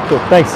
Cool, thanks.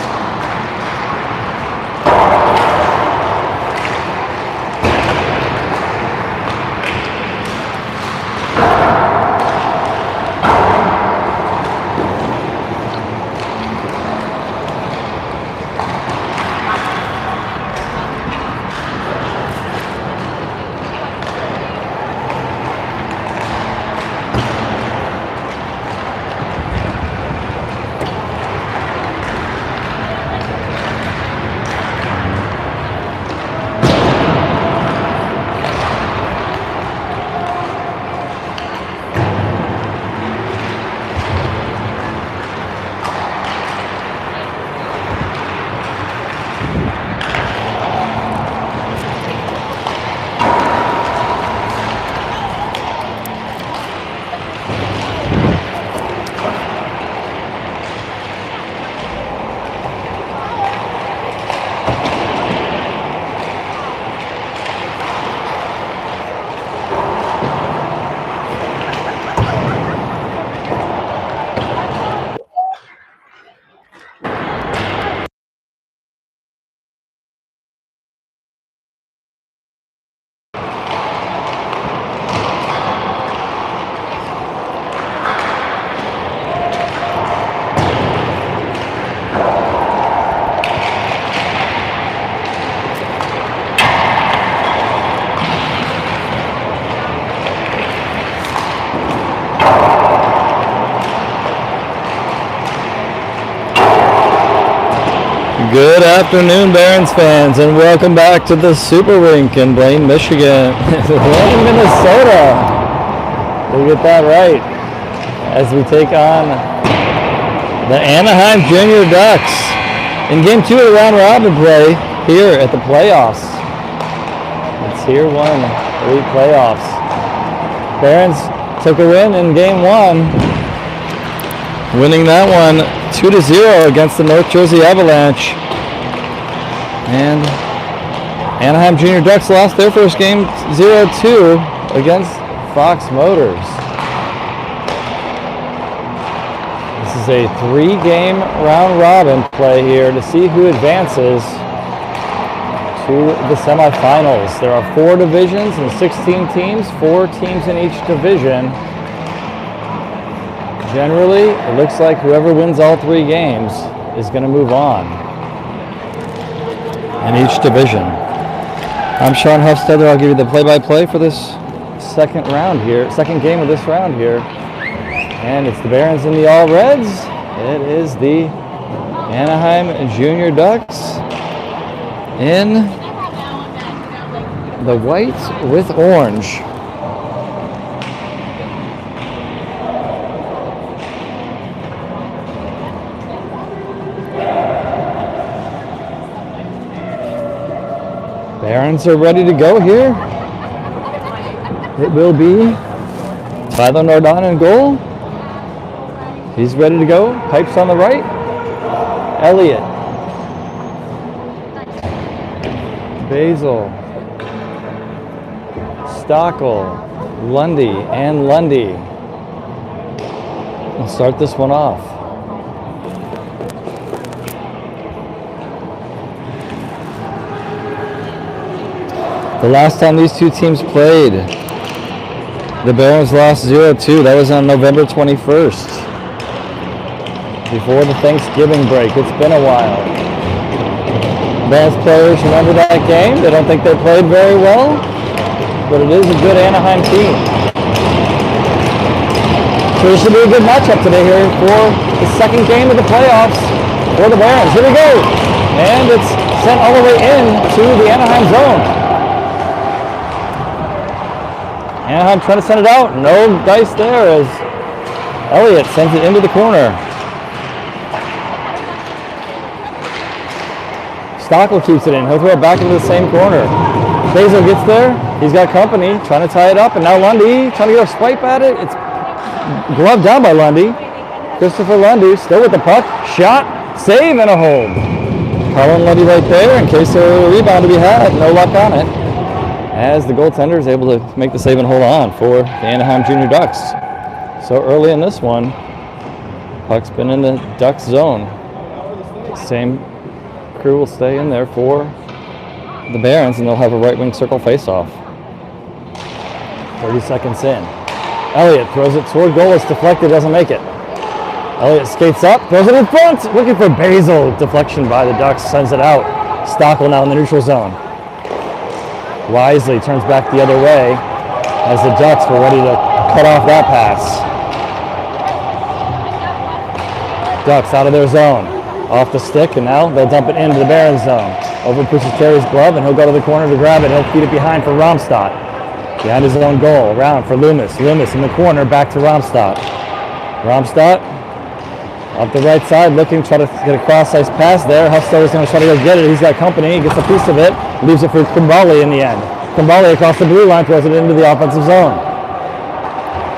Good afternoon, Barons fans, and welcome back to the Super Rink in Blaine, Michigan. Blaine, Minnesota. We'll get that right as we take on the Anaheim Jr. Ducks in Game 2 of the round robin play here at the playoffs. It's Tier 1 Elite Playoffs. Barons took a win in Game 1, winning that one 2-0 against the North Jersey Avalanche. And Anaheim Jr. Ducks lost their first game 0-2 against Fox Motors. This is a 3-game round robin play here to see who advances to the semifinals. There are 4 divisions and 16 teams, 4 teams in each division. Generally, it looks like whoever wins all 3 games is going to move on in each division. I'm Sean Hofstadter. I'll give you the play-by-play for this second game of this round here. And it's the Barons in the All Reds. It is the Anaheim Jr. Ducks in the white with orange. Barons are ready to go here. It will be Tyler Nordon in goal. He's ready to go. Pipes on the right. Elliott. Basil. Stockel. Lundy and Lundy. We'll start this one off. The last time these two teams played, the Barons lost 0-2. That was on November 21st, before the Thanksgiving break. It's been a while. Barons players remember that game. They don't think they played very well, but it is a good Anaheim team. So this should be a good matchup today here for the second game of the playoffs for the Barons. Here we go. And it's sent all the way in to the Anaheim zone. Anaheim trying to send it out. No dice there as Elliott sends it into the corner. Stockel keeps it in. He'll throw it back into the same corner. Basil gets there. He's got company, trying to tie it up. And now Lundy trying to get a swipe at it. It's gloved down by Lundy. Christopher Lundy still with the puck. Shot, save, and a hold. Colin Lundy right there in case there were a rebound to be had. No luck on it, as the goaltender is able to make the save and hold on for the Anaheim Jr. Ducks. So early in this one, puck's been in the Ducks zone. Same crew will stay in there for the Barons, and they'll have a right wing circle face-off. 30 seconds in. Elliott throws it toward goal. It's deflected, doesn't make it. Elliott skates up, throws it in front, looking for Basil. Deflection by the Ducks, sends it out. Stockwell now in the neutral zone. Wisely turns back the other way as the Ducks were ready to cut off that pass. Ducks out of their zone. Off the stick, and now they'll dump it into the Barons zone. Over pushes Terry's glove, and he'll go to the corner to grab it. He'll feed it behind for Romstad. Behind his own goal, around for Loomis. Loomis in the corner, back to Romstad. Romstad up the right side, looking, try to get a cross-ice pass there. Huffstetler's going to try to go get it. He's got company. He gets a piece of it. Leaves it for Kumbali in the end. Kumbali across the blue line, throws it into the offensive zone.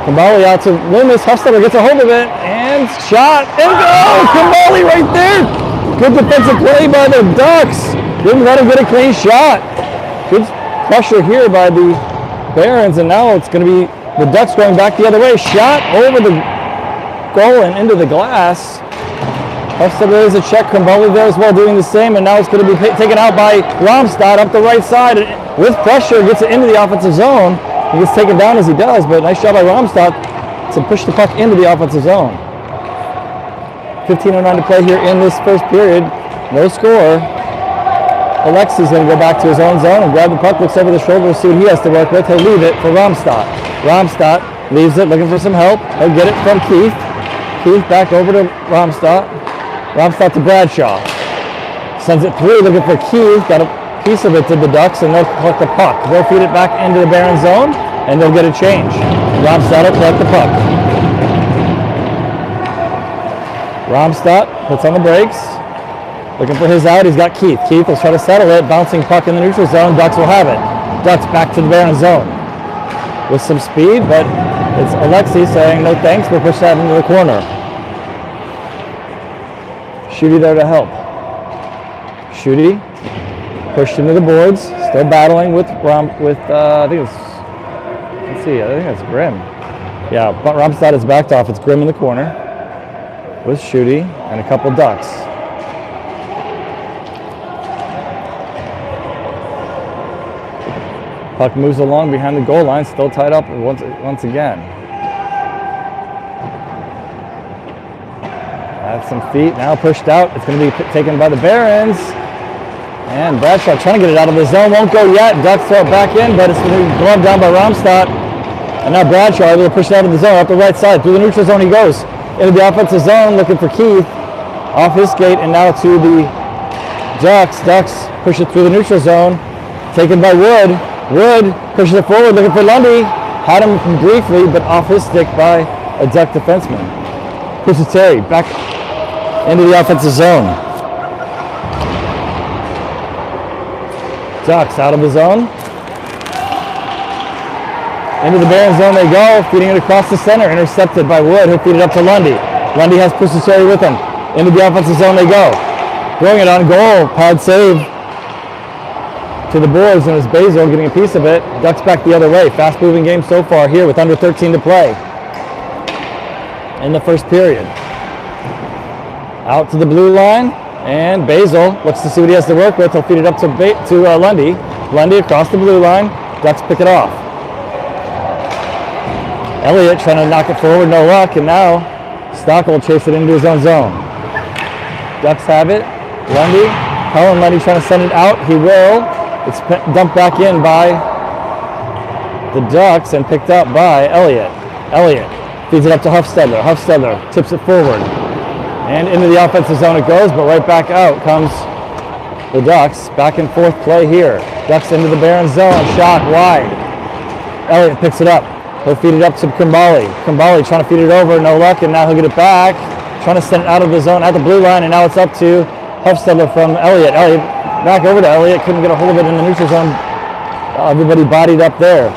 Kumbali out to Loomis. Huffstetler gets a hold of it, and shot, and go! Kumbali right there! Good defensive play by the Ducks. Didn't let him get a clean shot. Good pressure here by the Barons, and now it's going to be the Ducks going back the other way. Shot over the goal and into the glass. Huffstetler is a check. Kumbali there as well doing the same, and now it's going to be taken out by Romstad up the right side with pressure. Gets it into the offensive zone. He gets taken down as he does, but nice job by Romstad to push the puck into the offensive zone. 15:09 to play here in this first period. No score. Alexi's going to go back to his own zone and grab the puck, looks over the shoulder to see what he has to work with. He'll leave it for Romstad. Romstad leaves it, looking for some help. He'll get it from Keith. Keith back over to Romstad. Romstad to Bradshaw. Sends it through, looking for Keith. Got a piece of it to the Ducks, and they'll collect the puck. They'll feed it back into the Baron zone, and they'll get a change. Romstad will collect the puck. Romstad puts on the brakes. Looking for his out, he's got Keith. Keith will try to settle it, bouncing puck in the neutral zone. Ducks will have it. Ducks back to the Baron zone with some speed, but it's Alexi saying no thanks, we'll push that into the corner. Schutte there to help. Schutte pushed into the boards, still battling with I think it's, let's see, I think it's Grimm. Yeah, but Romstad is backed off. It's Grimm in the corner with Schutte and a couple Ducks. Puck moves along behind the goal line, still tied up once again. That's some feet, now pushed out. It's going to be taken by the Barons. And Bradshaw trying to get it out of the zone, won't go yet. Ducks throw it back in, but it's going to be gloved down by Romstad. And now Bradshaw able to push it out of the zone, up the right side. Through the neutral zone he goes. Into the offensive zone, looking for Keith. Off his skate, and now to the Ducks. Ducks push it through the neutral zone. Taken by Wood. Wood pushes it forward, looking for Lundy. Had him briefly, but off his stick by a Duck defenseman. Pushes Terry back into the offensive zone. Ducks out of the zone. Into the Baron zone they go, feeding it across the center. Intercepted by Wood, who'll feed it up to Lundy. Lundy has Pushes Terry with him. Into the offensive zone they go. Throwing it on goal, pad save to the boards, and it's Basil getting a piece of it. Ducks back the other way. Fast moving game so far here with under 13 to play in the first period. Out to the blue line, and Basil looks to see what he has to work with. He'll feed it up to Lundy. Lundy across the blue line. Ducks pick it off. Elliott trying to knock it forward, no luck, and now Stockwell will chase it into his own zone. Ducks have it. Lundy, Colin Lundy trying to send it out. He will. It's dumped back in by the Ducks and picked up by Elliott. Elliott feeds it up to Huffstetler. Huffstetler tips it forward. And into the offensive zone it goes, but right back out comes the Ducks. Back and forth play here. Ducks into the Baron zone. Shot wide. Elliott picks it up. He'll feed it up to Kumbali. Kumbali trying to feed it over, no luck, and now he'll get it back. Trying to send it out of the zone at the blue line, and now it's up to Huffstetler from Elliott. Elliott back over to Elliott, couldn't get a hold of it in the neutral zone. Everybody bodied up there.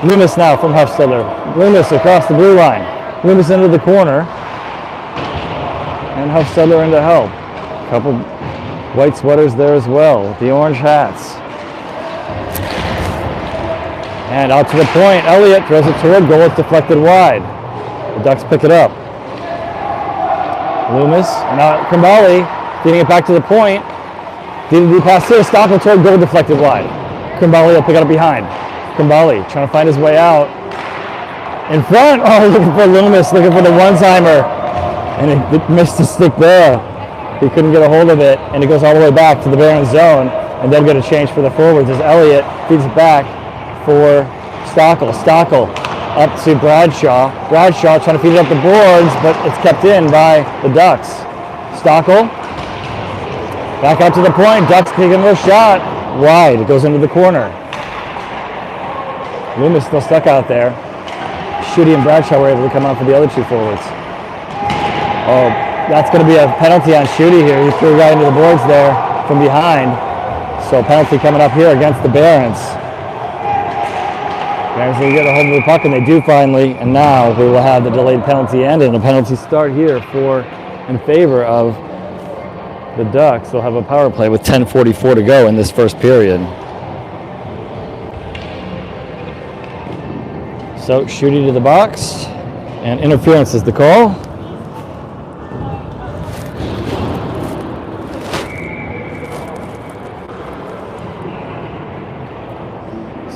Loomis now from Huffstetler. Loomis across the blue line. Loomis into the corner. And Huffstetler in to help. A couple white sweaters there as well, with the orange hats. And out to the point, Elliott throws it toward goal, it's deflected wide. The Ducks pick it up. Loomis, and now Kumbali Feeding it back to the point. DDD pass here. Stockel toward goal, deflected wide. Krimbali will pick it up behind. Krimbali trying to find his way out. In front. Oh, looking for Loomis, looking for the one-timer. And it missed the stick there. He couldn't get a hold of it, and it goes all the way back to the Barons zone. And they'll get a change for the forwards as Elliott feeds it back for Stockel. Stockel up to Bradshaw. Bradshaw trying to feed it up the boards, but it's kept in by the Ducks. Stockel back out to the point. Ducks taking another shot. Wide. It goes into the corner. Loomis still stuck out there. Schutte and Bradshaw were able to come out for the other two forwards. Oh, that's going to be a penalty on Schutte here. He threw right into the boards there from behind. So penalty coming up here against the Barons. Barons will get a hold of the puck, and they do finally. And now we will have the delayed penalty end and a penalty start here in favor of the Ducks. They'll have a power play with 10:44 to go in this first period. So Schutte to the box, and interference is the call.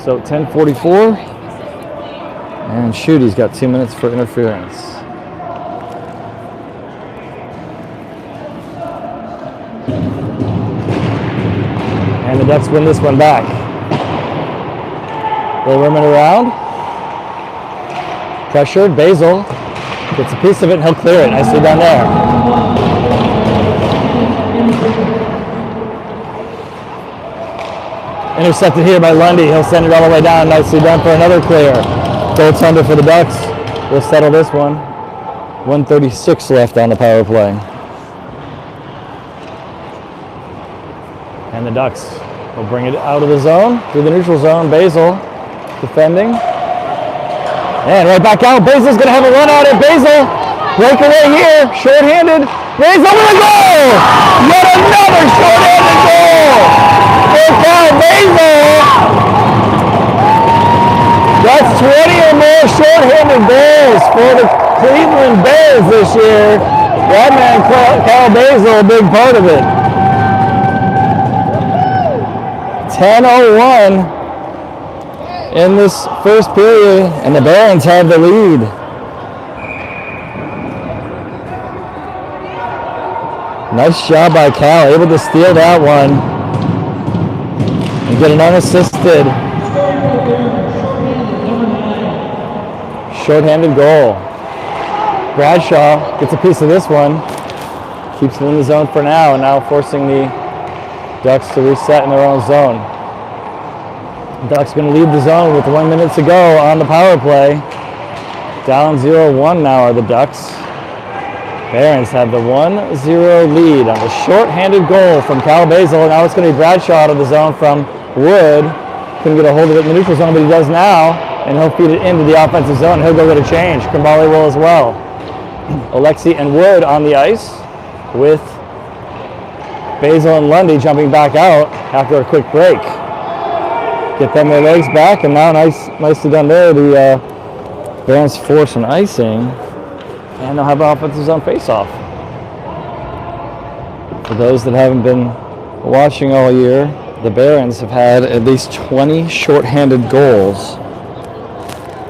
So 10:44, and Schutte's got 2 minutes for interference. And the Ducks win this one back. They'll rim it around. Pressured, Basil gets a piece of it and he'll clear it. Nicely done there. Intercepted here by Lundy. He'll send it all the way down. Nicely done for another clear. Goaltender for the Ducks. We'll settle this one. 1:36 left on the power play. And the Ducks will bring it out of the zone, through the neutral zone. Basil defending. And right back out. Basil's going to have a run at it. Basil, breakaway here, short-handed. Basil with a goal! Yet another short-handed goal for Kyle Basil. That's 20 or more short-handed goals for the Cleveland Bears this year. That man, Kyle Basil, a big part of it. 10:01 in this first period, and the Barons have the lead. Nice job by Cal, able to steal that one and get an unassisted short-handed goal. Bradshaw gets a piece of this one, keeps it in the zone for now, and now forcing the Ducks to reset in their own zone. Ducks going to leave the zone with 1 minute to go on the power play. Down 0-1 now are the Ducks. Barons have the 1-0 lead on the short-handed goal from Cal Basil. Now it's going to be Bradshaw out of the zone from Wood. Couldn't get a hold of it in the neutral zone, but he does now. And he'll feed it into the offensive zone. He'll go get a change. Krimbali will as well. Alexi and Wood on the ice with Basil and Lundy jumping back out after a quick break. Get them their legs back, and now nicely done there. The Barons force an icing, and they'll have an offensive zone face-off. For those that haven't been watching all year, the Barons have had at least 20 shorthanded goals,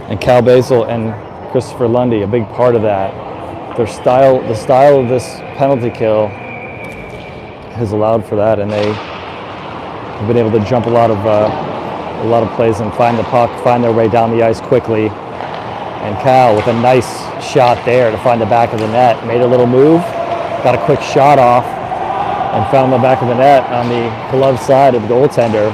and Cal Basil and Christopher Lundy, a big part of that. The style of this penalty kill has allowed for that, and they have been able to jump a lot of plays and find the puck, find their way down the ice quickly. And Cal with a nice shot there to find the back of the net. Made a little move, got a quick shot off, and found the back of the net on the glove side of the goaltender.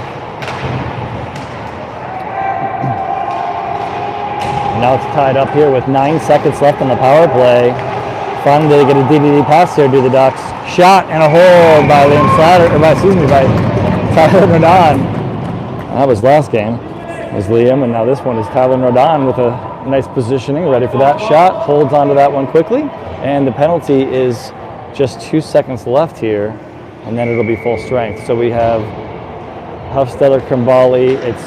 And now it's tied up here with 9 seconds left on the power play. Finally, they get a DDD pass here to the Ducks. Shot and a hold by Liam Slatter, by Tyler Rodon. That was last game. It was Liam, and now this one is Tyler Rodon with a nice positioning, ready for that shot. Holds onto that one quickly, and the penalty is just 2 seconds left here, and then it'll be full strength. So we have Huffstetter, Krimbali. It's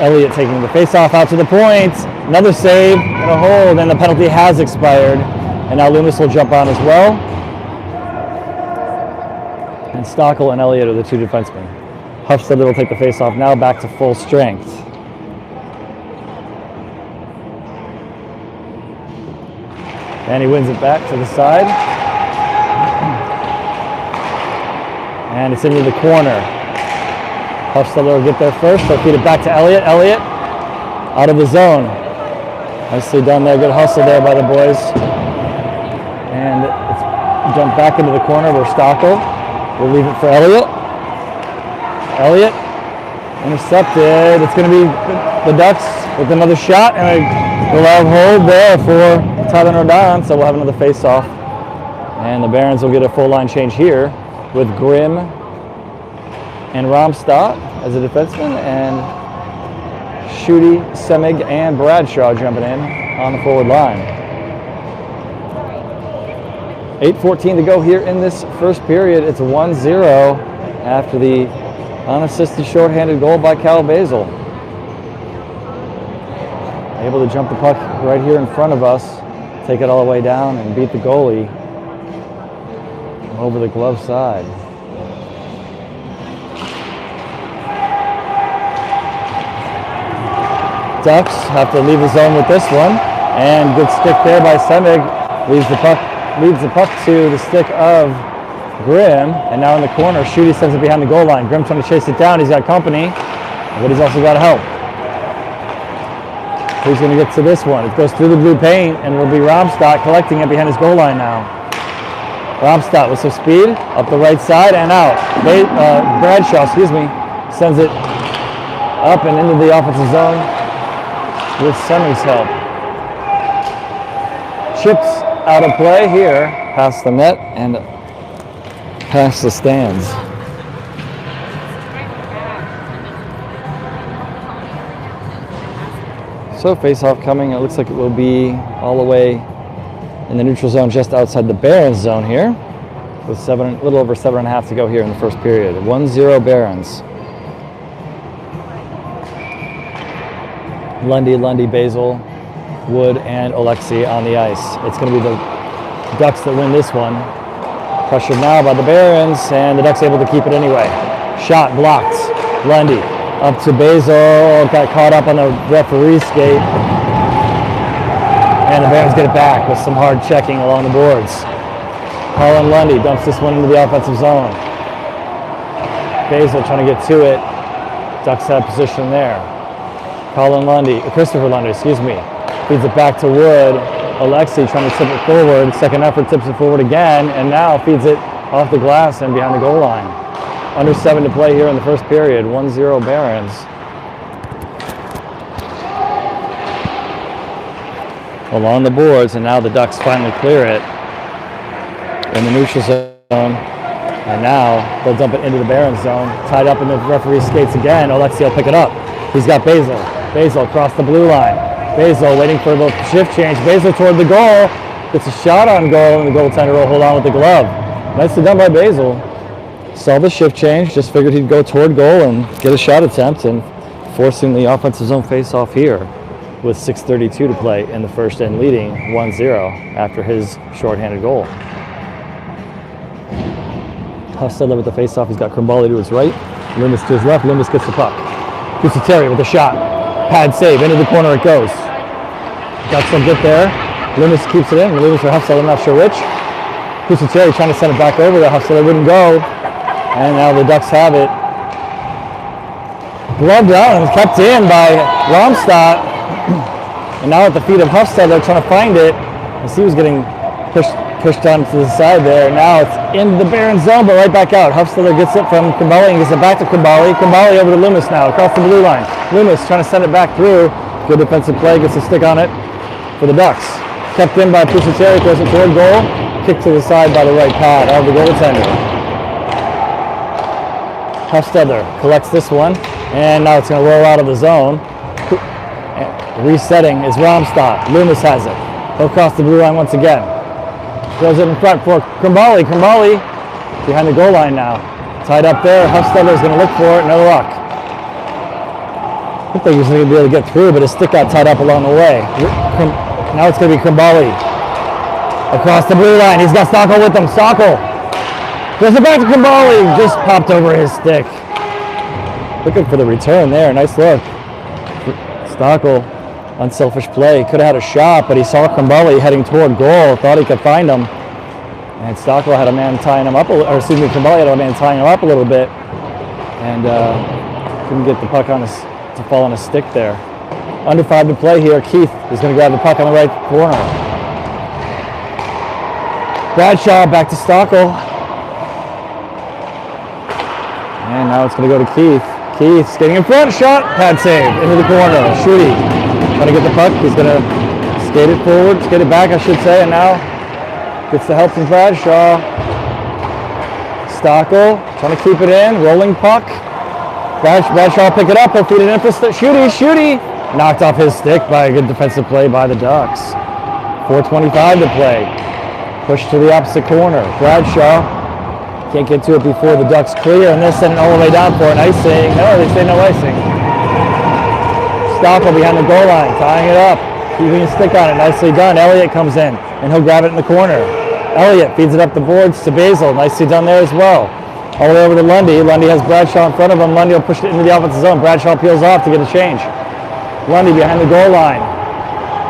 Elliott taking the face-off out to the point. Another save and a hold, and the penalty has expired. And now Loomis will jump on as well. And Stockel and Elliott are the two defensemen. Huffstedler will take the face-off now, back to full strength. And he wins it back to the side. And it's into the corner. Huffstedler will get there first. They'll feed it back to Elliott. Elliott out of the zone. Nicely done there. Good hustle there by the boys. And it's jumped back into the corner where Stockel will leave it for Elliott. Elliott intercepted. It's going to be the Ducks with another shot, and we'll have hold there for Tyler Nordon, so we'll have another face-off. And the Barons will get a full line change here with Grimm and Romstadt as a defenseman, and Schutte, Semig, and Bradshaw jumping in on the forward line. 8:14 to go here in this first period. It's 1-0 after the unassisted shorthanded goal by Cal Basil. Able to jump the puck right here in front of us, take it all the way down and beat the goalie over the glove side. Ducks have to leave the zone with this one, and good stick there by Semig. Leads the puck to the stick of Grimm, and now in the corner, Schutte sends it behind the goal line. Grimm trying to chase it down. He's got company, but he's also got help. He's going to get to this one. It goes through the blue paint, and will be Romstadt collecting it behind his goal line now. Romstadt with some speed, up the right side and out. Bradshaw, sends it up and into the offensive zone with Semig's help. Chips out of play here, past the net and past the stands. So face-off coming. It looks like it will be all the way in the neutral zone, just outside the Barons zone here, with a little over 7.5 to go here in the first period. 1-0 Barons. Lundy, Basil, Wood, and Alexei on the ice. It's going to be the Ducks that win this one. Pressured now by the Barons, and the Ducks able to keep it anyway. Shot blocked. Lundy up to Basil, got caught up on the referee's skate. And the Barons get it back with some hard checking along the boards. Colin Lundy dumps this one into the offensive zone. Basil trying to get to it. Ducks have position there. Christopher Lundy, feeds it back to Wood. Alexei trying to tip it forward. Second effort tips it forward again, and now feeds it off the glass and behind the goal line. Under 7 to play here in the first period. 1-0 Barons. Along the boards, and now the Ducks finally clear it in the neutral zone. And now they'll dump it into the Barons zone. Tied up in the referee's skates again. Alexei will pick it up. He's got Basil. Basil across the blue line. Basil waiting for the shift change. Basil toward the goal. Gets a shot on goal, and the goaltender will hold on with the glove. Nicely done by Basil. Saw the shift change, just figured he'd go toward goal and get a shot attempt, and forcing the offensive zone face-off here with 6:32 to play in the first, and leading 1-0 after his shorthanded goal. Huffstedler with the face-off. He's got Krimbali to his right. Loomis to his left. Loomis gets the puck. Pusateri with a shot. Pad save. Into the corner it goes. Got some good there. Loomis keeps it in. Loomis or Huffstedler, not sure which. Pusateri trying to send it back over there. Huffstedler wouldn't go. And now the Ducks have it. Gloved out and kept in by Romstadt. And now at the feet of Huffstedler trying to find it. As he was getting pushed on to the side there. Now it's in the Barons zone, but right back out. Huffstedler gets it from Krimbali and gets it back to Krimbali. Krimbali over to Loomis now, across the blue line. Loomis trying to send it back through. Good defensive play, gets a stick on it for the Ducks. Kept in by Pusateri, throws it toward goal. Kicked to the side by the right pad of the goaltender. Huffstedler collects this one, and now it's going to roll out of the zone. Resetting is Romstadt. Loomis has it. He'll cross the blue line once again. Throws it in front for Krimbali. Krimbali behind the goal line now. Tied up there. Huffstedler is going to look for it. No luck. I think he was going to be able to get through, but his stick got tied up along the way. Now it's going to be Krimbali. Across the blue line. He's got Stockel with him. Stockel Goes it back to Kambali. Just popped over his stick. Looking for the return there. Nice look. Stockel, unselfish play. Could have had a shot, but he saw Kambali heading toward goal. Thought he could find him. And Stockel had a man tying him up, or excuse me, Kambali had a man tying him up a little bit. And couldn't get the puck on his, to fall on his stick there. Under 5 to play here. Keith is going to grab the puck on the right corner. Bradshaw back to Stockel. And now it's going to go to Keith. Keith skating in front, shot, pad save, into the corner. Shooty trying to get the puck. He's going to skate it forward, skate it back, I should say, and now gets the help from Bradshaw. Stockel trying to keep it in, rolling puck. Bradshaw pick it up, he'll feed it in for Shooty. Knocked off his stick by a good defensive play by the Ducks. 4:25 to play. Push to the opposite corner. Bradshaw can't get to it before the Ducks clear, and they're sending all the way down for an icing. No, they say no icing. Stockel behind the goal line, tying it up, keeping his stick on it. Nicely done. Elliott comes in, and he'll grab it in the corner. Elliott feeds it up the boards to Basil. Nicely done there as well. All the way over to Lundy. Lundy has Bradshaw in front of him. Lundy will push it into the offensive zone. Bradshaw peels off to get a change. Lundy behind the goal line.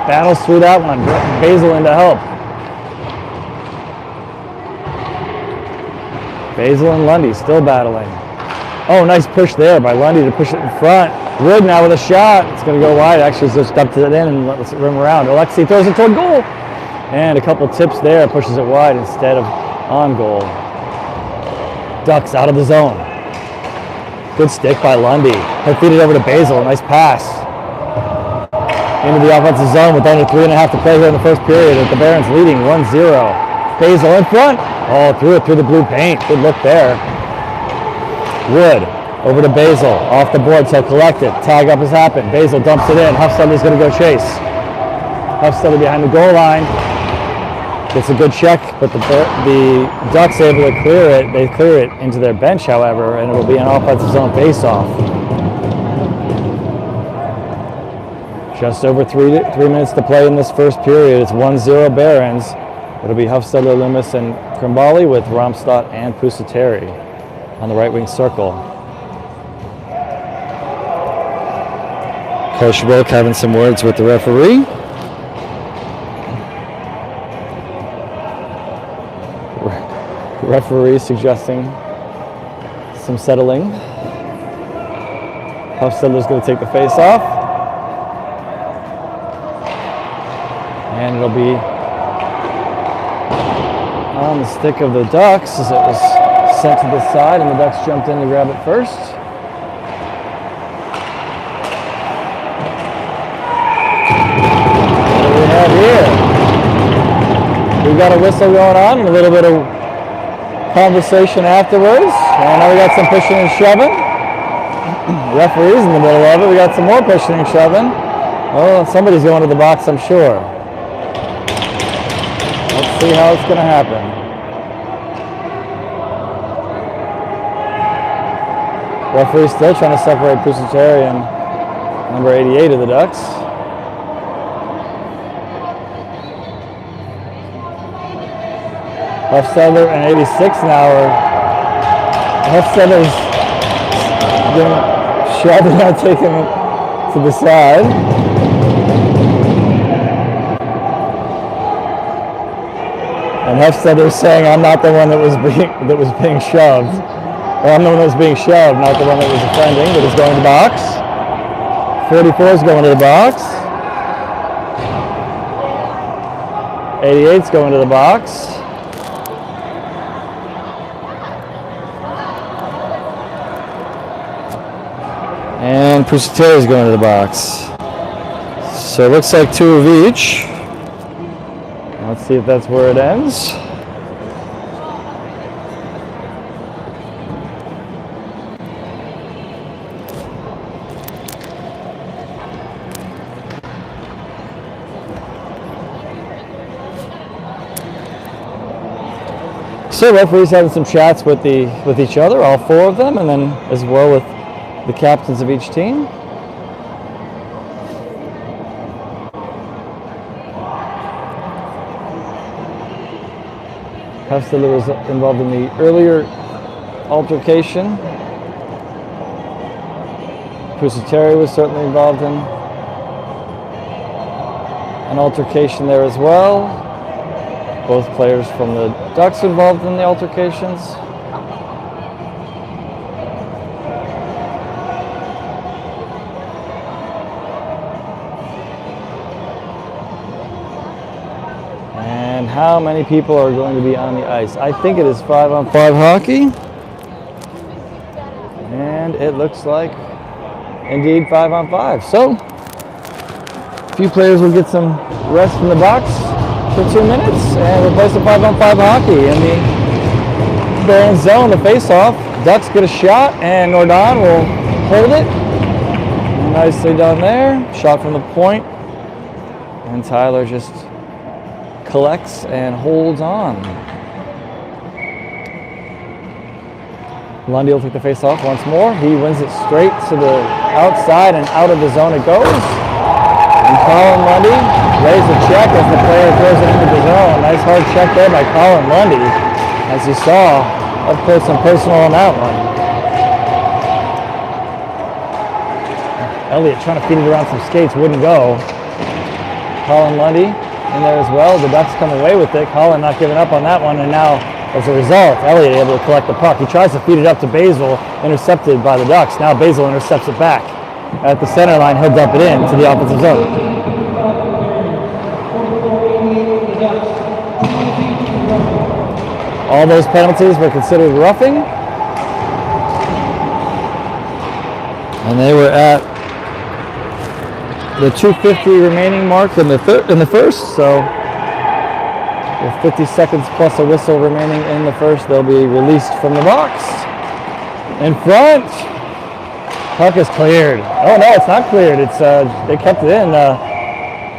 Battles through that one. Basil in to help. Basil and Lundy still battling. Oh, nice push there by Lundy to push it in front. Wood now with a shot. It's going to go wide. Actually, just dumped it in and lets it rim around. Alexi throws it toward goal. And a couple tips there. Pushes it wide instead of on goal. Ducks out of the zone. Good stick by Lundy. He'll feed it over to Basil. Nice pass. Into the offensive zone with only 3.5 to play here in the first period. With the Barons leading 1-0. Basil in front. Oh, threw it through the blue paint. Good look there. Wood over to Basil. Off the boards. He'll collect it. Tag up has happened. Basil dumps it in. Huffstetler's going to go chase. Huffstetler behind the goal line. Gets a good check, but the Ducks able to clear it. They clear it into their bench, however, and it'll be an offensive zone face-off. Just over three minutes to play in this first period. It's 1-0 Barons. It'll be Huffstetler, Loomis, and Krimbali with Romstad and Pusateri on the right wing circle. Coach Wilk having some words with the referee. Referee suggesting some settling. Huffstetler's going to take the face off. And it'll be on the stick of the Ducks as it was sent to the side, and the Ducks jumped in to grab it first. What do we have here? We've got a whistle going on and a little bit of conversation afterwards. And now we got some pushing and shoving. Referee's in the middle of it. We got some more pushing and shoving. Oh, somebody's going to the box, I'm sure. Let's see how it's going to happen. Referee still trying to separate Pusateri and number 88 of the Ducks. Huffstetler and 86 now are Huffstetler's shoved and now taken to the side. And Huffstetler's saying, "I'm not the one that was being shoved." Or I'm the one that was being shoved, not the one that was offending, but is going to the box. 44 is going to the box. 88's going to the box. And Pusateri is going to the box. So it looks like 2 of each. Let's see if that's where it ends. So referees having some chats with each other, all 4 of them, and then as well with the captains of each team. Hufstedler was involved in the earlier altercation. Pusateri was certainly involved in an altercation there as well. Both players from the Ducks involved in the altercations. And how many people are going to be on the ice? I think it is 5-on-5 hockey. And it looks like indeed 5-on-5. So a few players will get some rest in the box for 2 minutes and we'll play some 5-on-5 hockey in the Barons zone, the face-off. Ducks get a shot and Nordon will hold it. Nicely done there. Shot from the point. And Tyler just collects and holds on. Lundy will take the face-off once more. He wins it straight to the outside and out of the zone it goes. And Colin Lundy lays the check as the player throws it into the zone. Nice hard check there by Colin Lundy, as you saw up close and personal on that one. Elliott trying to feed it around some skates, wouldn't go. Colin Lundy in there as well. The Ducks come away with it. Colin not giving up on that one, and now as a result, Elliott able to collect the puck. He tries to feed it up to Basil, intercepted by the Ducks. Now Basil intercepts it back. At the center line, he'll dump it in to the offensive zone. All those penalties were considered roughing. And they were at the 2:50 remaining mark in the first, so with 50 seconds plus a whistle remaining in the first, they'll be released from the box. In front. Puck is cleared. Oh no, it's not cleared. It's they kept it in.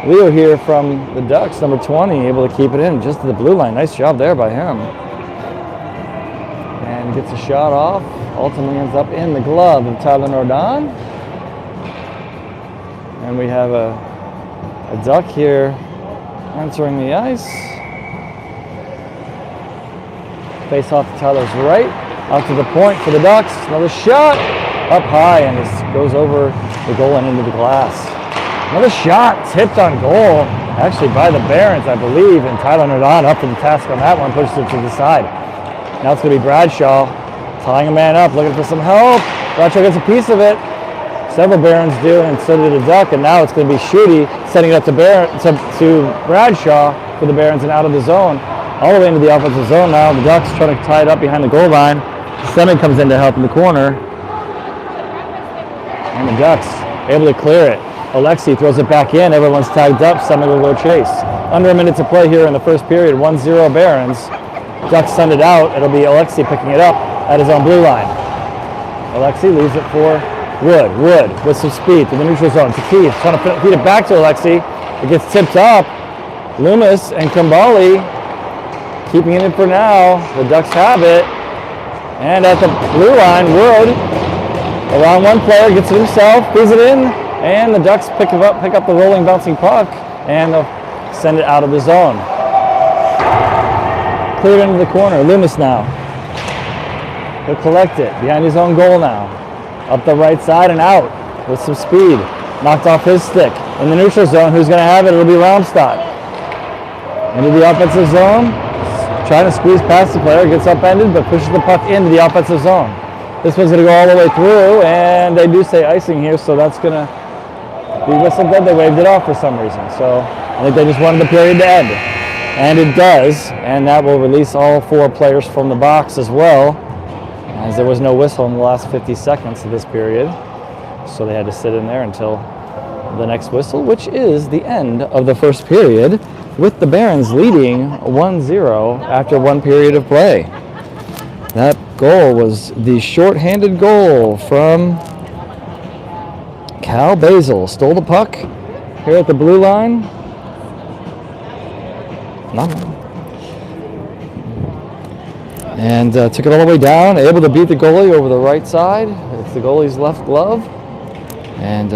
Leo here from the Ducks, number 20, able to keep it in just to the blue line. Nice job there by him. And gets a shot off. Ultimately ends up in the glove of Tyler Nordon. And we have a Duck here entering the ice. Face off to Tyler's right. Out to the point for the Ducks. Another shot. Up high and this goes over the goal and into the glass. Another shot tipped on goal, actually by the Barons, I believe, and Tyler Nordon up to the task on that one, pushes it to the side. Now it's going to be Bradshaw tying a man up, looking for some help. Bradshaw gets a piece of it. Several Barons do, and so did the Duck, and now it's going to be Schutte setting it up to Bradshaw for the Barons and out of the zone. All the way into the offensive zone now. The Ducks trying to tie it up behind the goal line. Semin comes in to help in the corner. And the Ducks able to clear it. Alexi throws it back in. Everyone's tagged up. Semin will go chase. Under a minute to play here in the first period. 1-0 Barons. Ducks send it out. It'll be Alexi picking it up at his own blue line. Alexi leaves it for Wood. Wood with some speed to the neutral zone. To Keith. Trying to feed it back to Alexi. It gets tipped up. Loomis and Kambali keeping it in for now. The Ducks have it. And at the blue line, Wood around one player, gets it himself, feeds it in, and the Ducks pick up the rolling, bouncing puck, and they'll send it out of the zone. Cleared into the corner. Loomis now. He'll collect it behind his own goal now. Up the right side and out with some speed. Knocked off his stick. In the neutral zone, who's going to have it? It'll be Raumstadt. Into the offensive zone. Trying to squeeze past the player. Gets upended, but pushes the puck into the offensive zone. This one's going to go all the way through, and they do say icing here, so that's going to be whistled dead. They waved it off for some reason. So I think they just wanted the period to end. And it does, and that will release all 4 players from the box as well, as there was no whistle in the last 50 seconds of this period. So they had to sit in there until the next whistle, which is the end of the first period, with the Barons leading 1-0 after 1 period of play. That goal was the shorthanded goal from Cal Basil. Stole the puck here at the blue line. And took it all the way down, able to beat the goalie over the right side. It's the goalie's left glove. And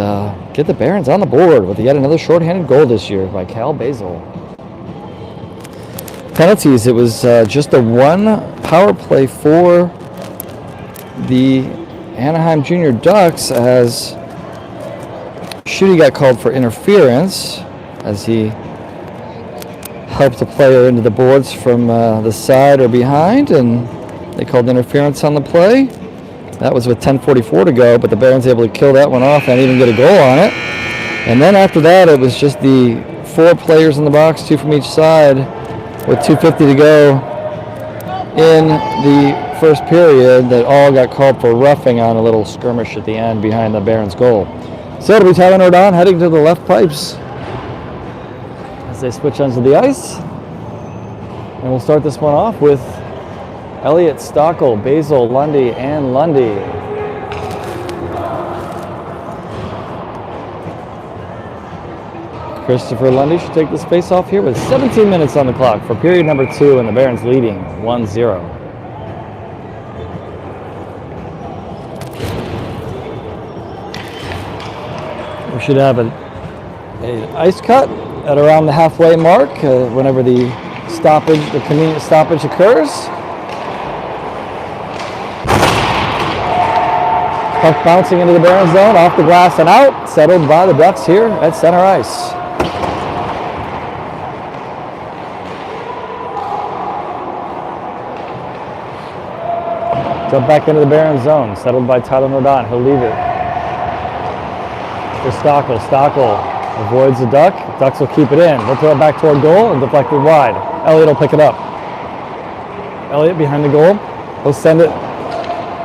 get the Barons on the board with yet another shorthanded goal this year by Cal Basil. penalties. It was just a one power play for the Anaheim Jr. Ducks as Schutte got called for interference as he helped a player into the boards from the side or behind, and they called interference on the play. That was with 10:44 to go, but the Barons able to kill that one off and even get a goal on it. And then after that, it was just the 4 players in the box, 2 from each side, with 2:50 to go in the first period, that all got called for roughing on a little skirmish at the end behind the Barons' goal. So it'll be Tyler Nordon heading to the left pipes as they switch onto the ice. And we'll start this one off with Elliott, Stockel, Basil, Lundy, and Lundy. Christopher Lundy should take this face-off here with 17 minutes on the clock for period number 2, and the Barons leading 1-0. We should have an ice cut at around the halfway mark whenever the convenient stoppage occurs. Puck bouncing into the Barons zone, off the glass and out, settled by the Ducks here at center ice. Jump back into the Barons zone, settled by Tyler Nordon. He'll leave it for Stockel. Stockel avoids the Duck. Ducks will keep it in. They'll throw it back toward goal and deflect it wide. Elliott will pick it up. Elliott behind the goal. He'll send it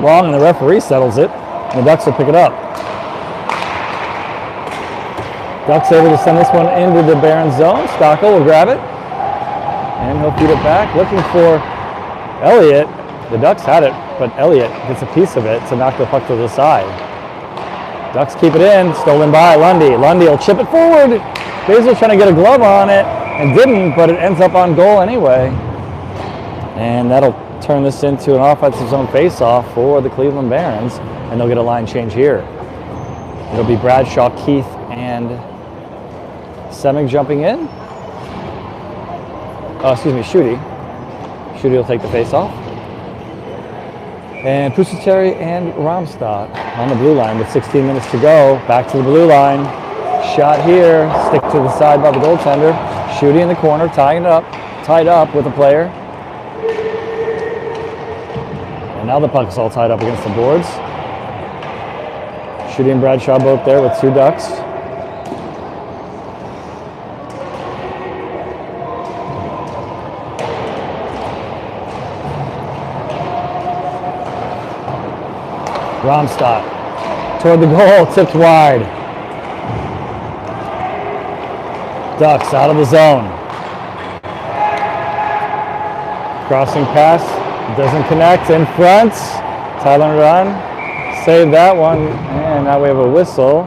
long, and the referee settles it. And the Ducks will pick it up. Ducks able to send this one into the Barons zone. Stockel will grab it, and he'll feed it back, looking for Elliott. The Ducks had it, but Elliott gets a piece of it to knock the puck to the side. Ducks keep it in, stolen by Lundy. Lundy will chip it forward. Basil trying to get a glove on it, and didn't, but it ends up on goal anyway. And that'll turn this into an offensive zone face-off for the Cleveland Barons, and they'll get a line change here. It'll be Bradshaw, Keith, and Semig jumping in. Oh, excuse me, Schutte. Schutte will take the face-off. And Pusateri and Romstad on the blue line with 16 minutes to go. Back to the blue line. Shot here. Stick to the side by the goaltender. Schutte in the corner, tied up with a player. And now the puck is all tied up against the boards. Schutte and Bradshaw both there with 2 Ducks. Romstad toward the goal, tipped wide. Ducks out of the zone. Crossing pass, doesn't connect, in front. Tyler Nordon saved that one, and now we have a whistle.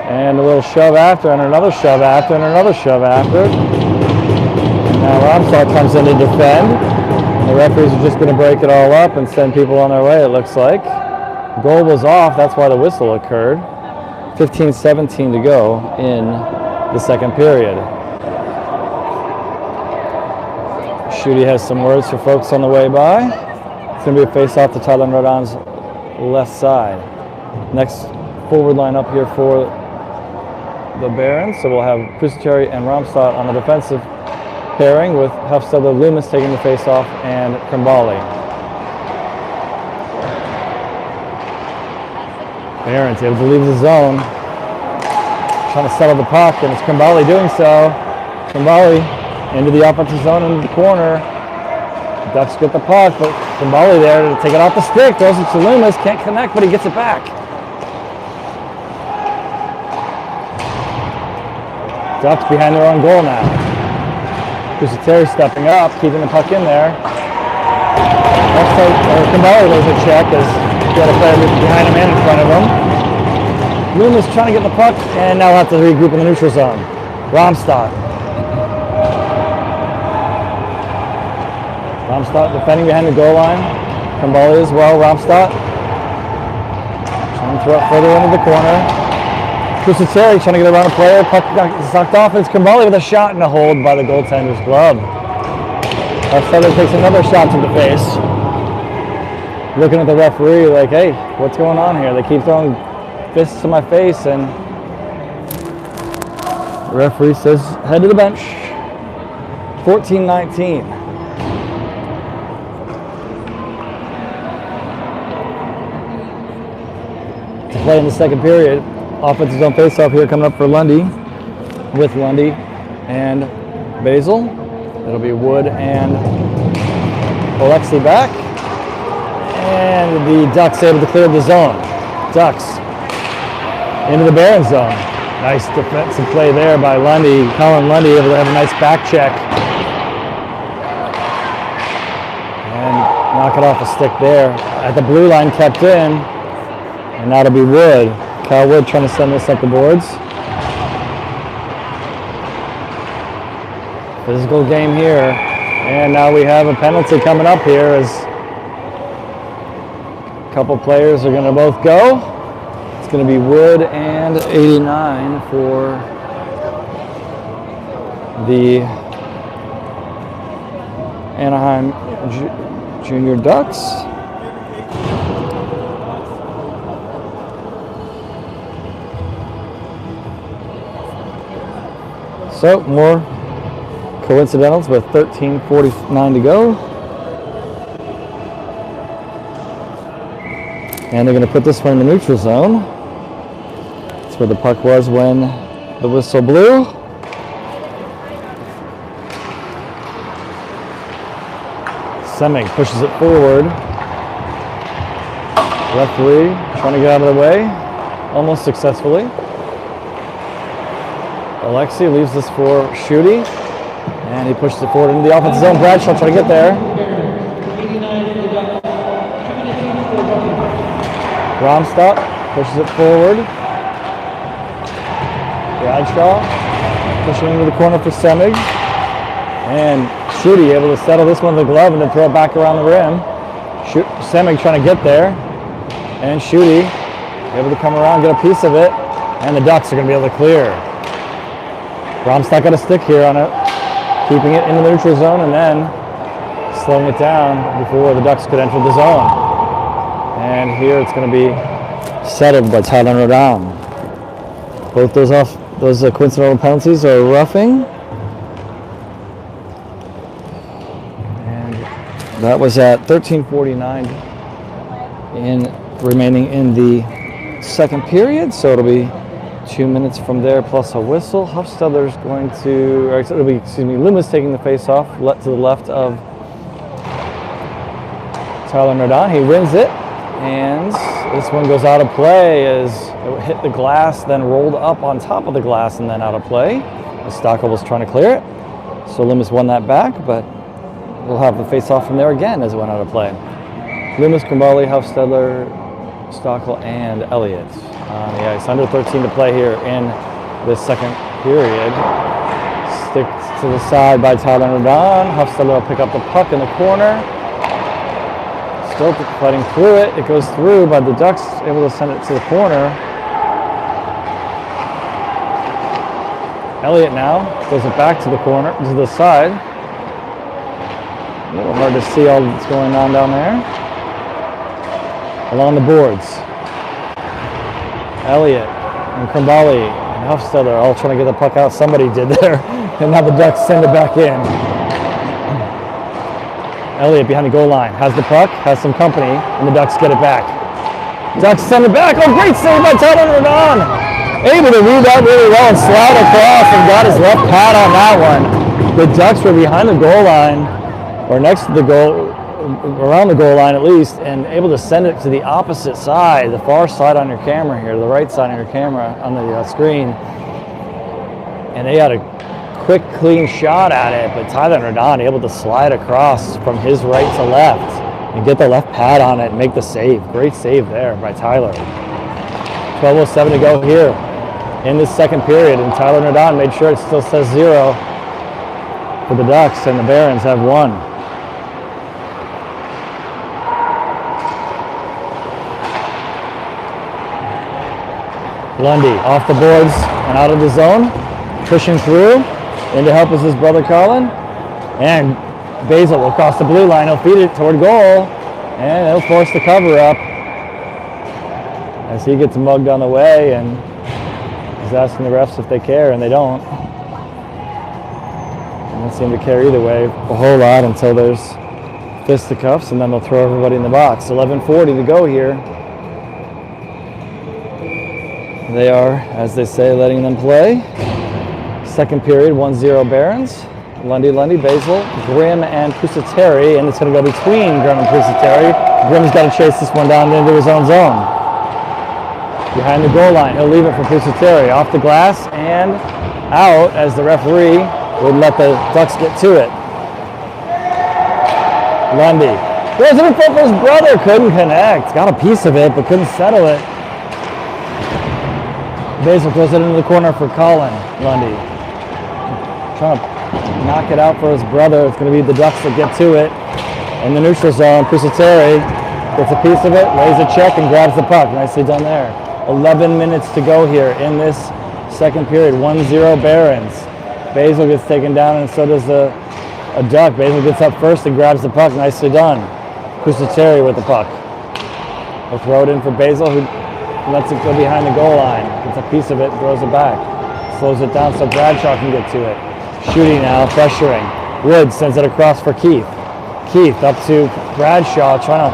And a little shove after, and another shove after, and another shove after. And now Romstad comes in to defend. And the referees are just going to break it all up and send people on their way, it looks like. Goal was off, that's why the whistle occurred. 15-17 to go in the second period. Schutte has some words for folks on the way by. It's going to be a face-off to Tyler Nordon's left side. Next forward line up here for the Barons. So we'll have Pusateri and Romstad on the defensive pairing, with Hufstede, Loomis taking the face-off, and Krimbali. Barons able to leave the zone, trying to settle the puck, and it's Krimbali doing so. Krimbali into the offensive zone, into the corner. Ducks get the puck, but Krimbali there to take it off the stick, throws it to Loomis, can't connect, but he gets it back. Ducks behind their own goal now. Pusateri stepping up, keeping the puck in there. Krimbali does a check as got a player behind him and in front of him. Loomis trying to get the puck, and now we'll have to regroup in the neutral zone. Romstad defending behind the goal line. Krimbali as well. Romstad trying to throw it further into the corner. Pusateri trying to get around a player. Puck got sucked off, and it's Krimbali with a shot and a hold by the goaltender's glove. Hofstadler takes another shot to the face. Looking at the referee like, hey, what's going on here? They keep throwing fists to my face, and the referee says, head to the bench. 14-19. To play in the second period. Offensive zone faceoff here coming up for Lundy, with Lundy and Basil. It'll be Wood and Alexi back. And the Ducks able to clear the zone. Ducks into the Barons zone. Nice defensive play there by Lundy. Colin Lundy able to have a nice back check. And knock it off a stick there. At the blue line, kept in. And now it'll be Wood. Kyle Wood trying to send this up the boards. Physical game here. And now we have a penalty coming up here as a couple players are going to both go. It's going to be Wood and 89 for the Anaheim Jr. Ducks. So more coincidentals with 13:49 to go. And they're going to put this one in the neutral zone. That's where the puck was when the whistle blew. Semig pushes it forward. Referee trying to get out of the way, almost successfully. Alexi leaves this for Schutte, and he pushes it forward into the offensive zone. Bradshaw trying to get there. Romstop pushes it forward. Bradshaw pushing into the corner for Semig. And Schutte able to settle this one with the glove and then throw it back around the rim. Semig trying to get there. And Schutte able to come around, get a piece of it. And the Ducks are going to be able to clear. Romstad got a stick here on it, keeping it in the neutral zone and then slowing it down before the Ducks could enter the zone. And here it's going to be settled by Tyler Rodon. Both those coincidental penalties are roughing. And that was at 13:49 remaining in the second period, so it'll be 2 minutes from there plus a whistle. Hofstadler's going to, or it'll be, Loomis taking the face off to the left of Tyler Nardon. He wins it, and this one goes out of play as it hit the glass, then rolled up on top of the glass and then out of play. Stockel was trying to clear it, so Loomis won that back, but we'll have the face off from there again as it went out of play. Loomis, Kumbali, Hofstadler, Stockel, and Elliott. It's under 13 to play here in this second period. Stick to the side by Tyler Nardon. Hofstadler will pick up the puck in the corner. Still fighting through it. It goes through, but the Ducks able to send it to the corner. Elliott now goes it back to the corner, to the side. A little hard to see all that's going on down there. Along the boards. Elliott and Kumbali and Hofstadler all trying to get the puck out. Somebody did there. And now the Ducks send it back in. Elliott behind the goal line has the puck, has some company, and the Ducks get it back. Ducks send it back. Oh, great save by Tyler Rodon. Able to read that really well and slide across and got his left pad on that one. The Ducks were behind the goal line, or next to the goal, around the goal line at least, and able to send it to the opposite side, the far side on your camera here, the right side on your camera on the screen. And they had a quick, clean shot at it, but Tyler Nardon able to slide across from his right to left and get the left pad on it and make the save. Great save there by Tyler. 12:07 to go here in this second period, and Tyler Nardon made sure it still says 0 for the Ducks, and the Barons have won. Lundy off the boards and out of the zone, pushing through. In to help is his brother Colin. And Basil will cross the blue line. He'll feed it toward goal, and he'll force the cover up as he gets mugged on the way, and he's asking the refs if they care, and they don't. They don't seem to care either way a whole lot until there's fisticuffs, and then they'll throw everybody in the box. 11:40 to go here. They are, as they say, letting them play. Second period, 1-0 Barons. Lundy, Basil, Grimm, and Pusateri, and it's going to go between Grimm and Pusateri. Grimm's got to chase this one down into his own zone. Behind the goal line, he'll leave it for Pusateri. Off the glass and out as the referee would let the Ducks get to it. Lundy goes in front for his brother, couldn't connect. Got a piece of it, but couldn't settle it. Basil throws it into the corner for Colin Lundy. Trying to knock it out for his brother. It's going to be the Ducks that get to it. In the neutral zone, Pusateri gets a piece of it, lays a check, and grabs the puck. Nicely done there. 11 minutes to go here in this second period. 1-0 Barons. Basil gets taken down, and so does a Duck. Basil gets up first and grabs the puck. Nicely done. Pusateri with the puck. He'll throw it in for Basil, who lets it go behind the goal line. Gets a piece of it, throws it back. Slows it down so Bradshaw can get to it. Shooting now, pressuring. Wood sends it across for Keith. Keith up to Bradshaw, trying to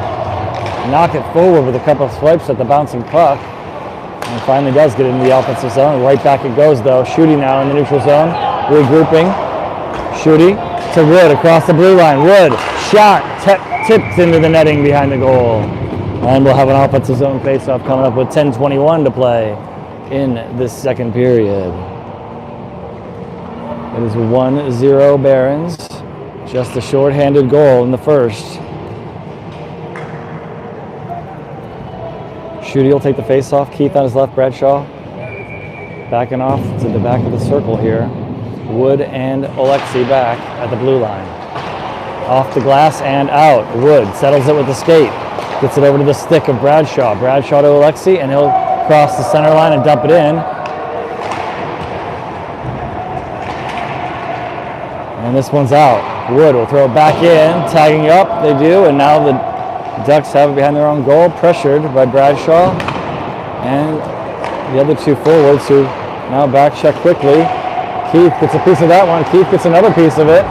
knock it forward with a couple of swipes at the bouncing puck. And finally does get into the offensive zone. Right back it goes though. Shooting now in the neutral zone. Regrouping. Shooting to Wood across the blue line. Wood, shot, tipped into the netting behind the goal. And we'll have an offensive zone faceoff coming up with 10:21 to play in this second period. It is 1-0 Barons. Just a shorthanded goal in the first. Shooty will take the face-off. Keith on his left, Bradshaw backing off to the back of the circle here. Wood and Alexi back at the blue line. Off the glass and out. Wood settles it with the skate. Gets it over to the stick of Bradshaw. Bradshaw to Alexi, and he'll cross the center line and dump it in. And this one's out. Wood will throw it back in, tagging up. They do, and now the Ducks have it behind their own goal, pressured by Bradshaw and the other two forwards who now back check quickly. Keith gets a piece of that one. Keith gets another piece of it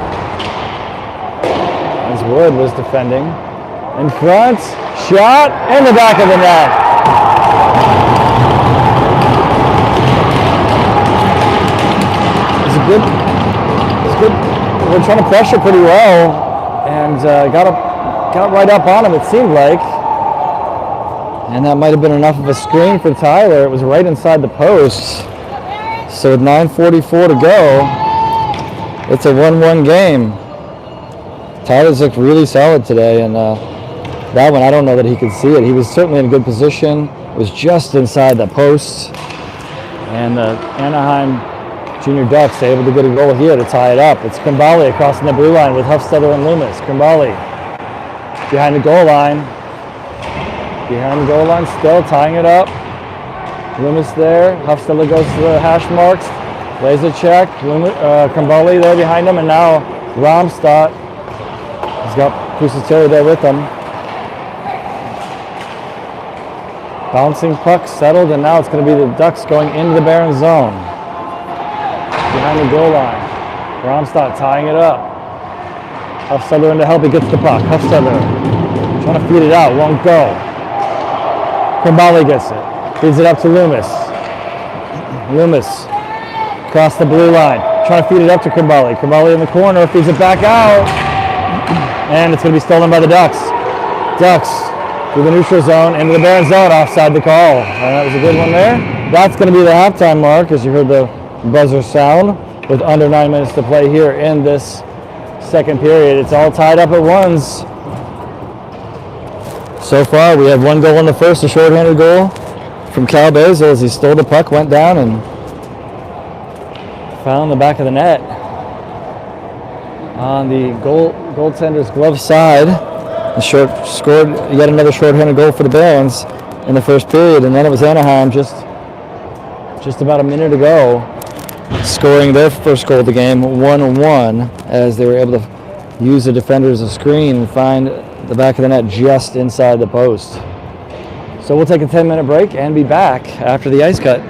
as Wood was defending. In front, shot in the back of the net. It's good. We're trying to pressure pretty well, and got right up on him, it seemed like. And that might have been enough of a screen for Tyler. It was right inside the post. So with 9:44 to go, it's a 1-1 game. Tyler's looked really solid today, and that one, I don't know that he could see it. He was certainly in a good position. It was just inside the post. And the Anaheim Jr. Ducks able to get a goal here to tie it up. It's Krimbali across the blue line with Huffstetter and Loomis. Krimbali behind the goal line. Behind the goal line still, tying it up. Loomis there. Huffstetter goes to the hash marks. Lays a check. Krimbali there behind him, and now Romstadt. He's got Pusateri there with him. Bouncing puck settled, and now it's going to be the Ducks going into the Barons zone. Behind the goal line. Romstadt tying it up. Huffstetter in to help. He gets the puck. Huffstetter trying to feed it out. Won't go. Krimbali gets it. Feeds it up to Loomis. Loomis across the blue line. Trying to feed it up to Krimbali. Krimbali in the corner. Feeds it back out. And it's going to be stolen by the Ducks. Ducks through the neutral zone into the Barons zone. Offside the call. And that was a good one there. That's going to be the halftime mark as you heard the buzzer sound with under 9 minutes to play here in this second period. It's all tied up at ones. So far, we have one goal in the first, a shorthanded goal from Cal Basil as he stole the puck, went down, and found the back of the net. On the goaltender's glove side, scored yet another shorthanded goal for the Barons in the first period, and then it was Anaheim just about a minute ago, scoring their first goal of the game, 1-1, as they were able to use the defender as a screen and find the back of the net just inside the post. So we'll take a 10-minute break and be back after the ice cut.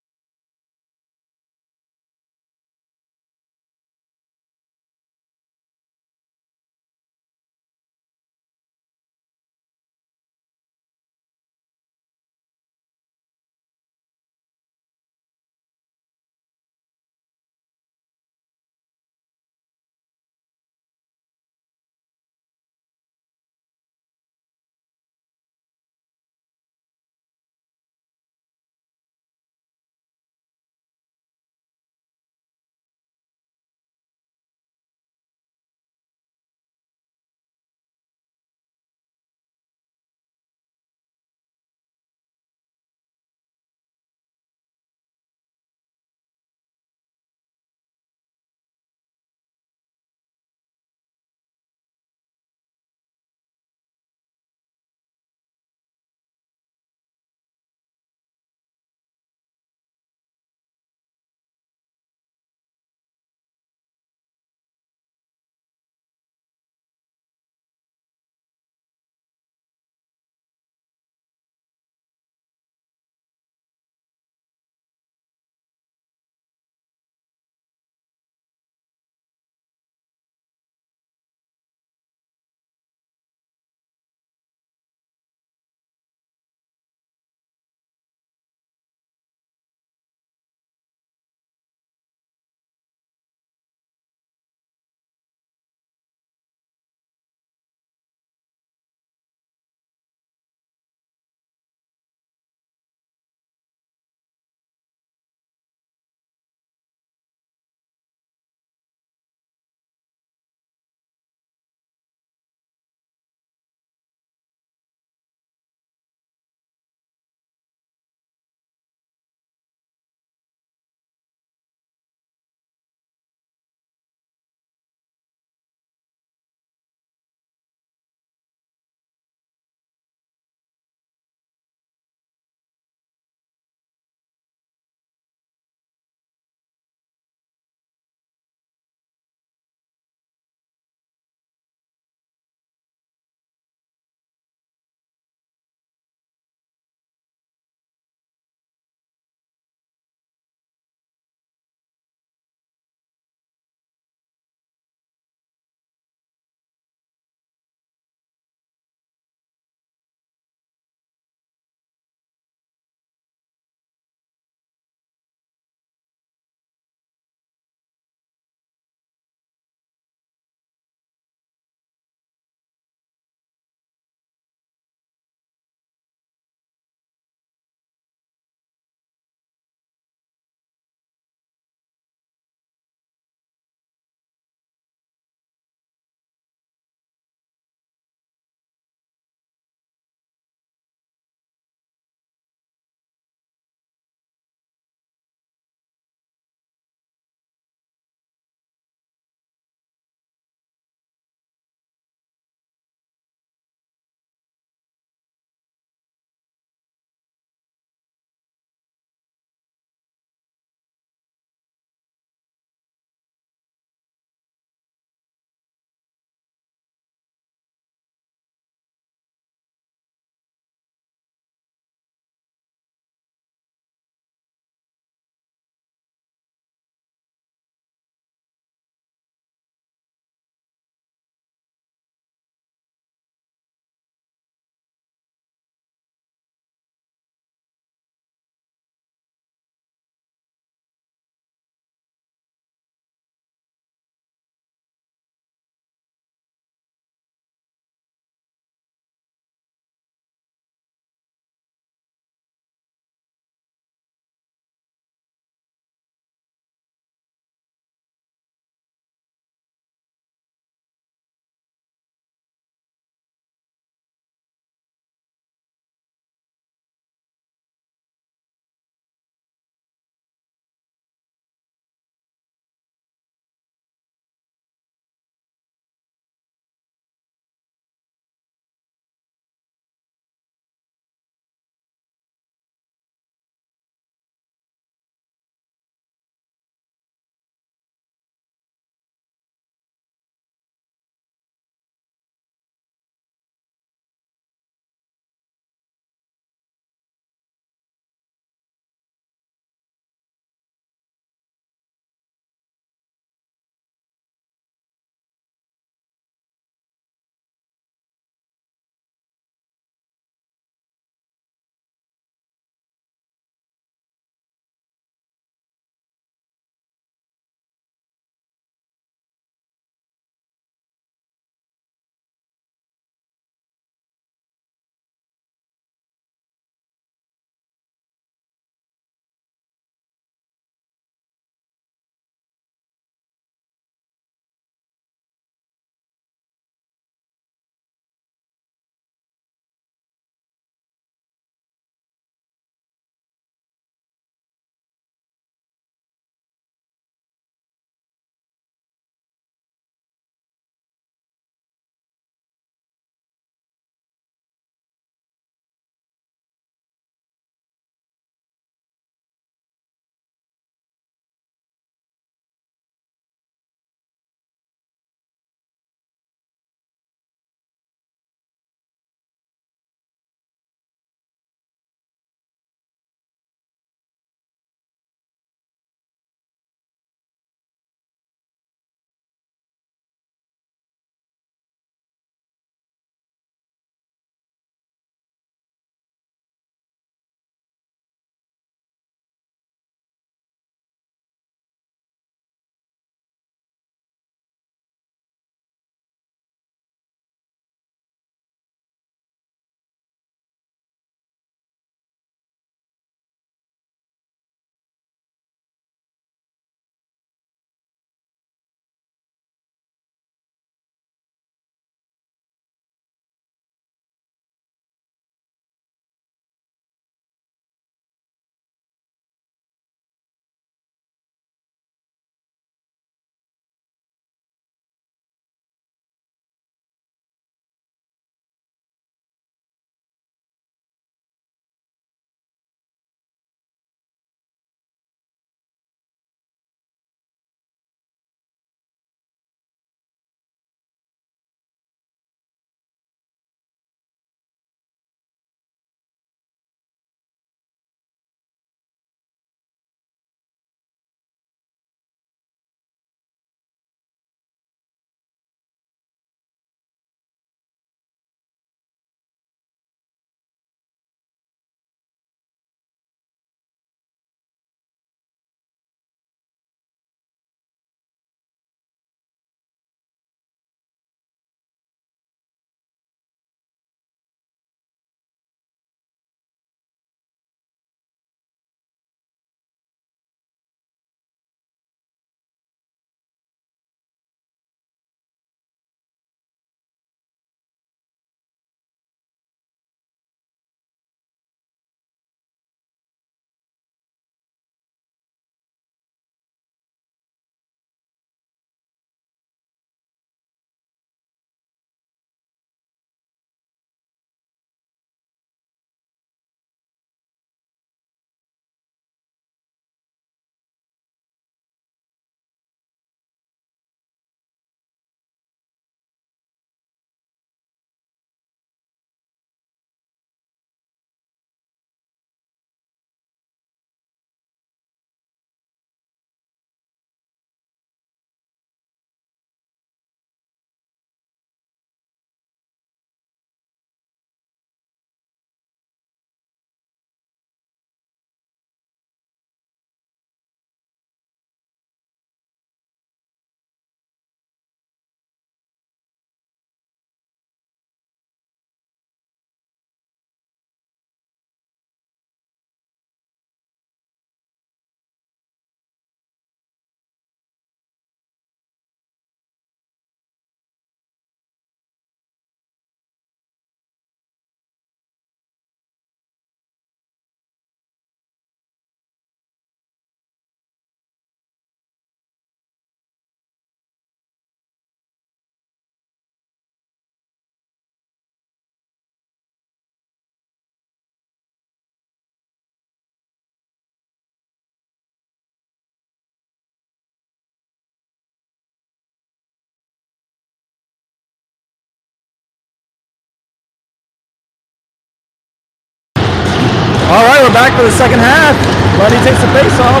All right, we're back for the second half. Lundy takes the face off.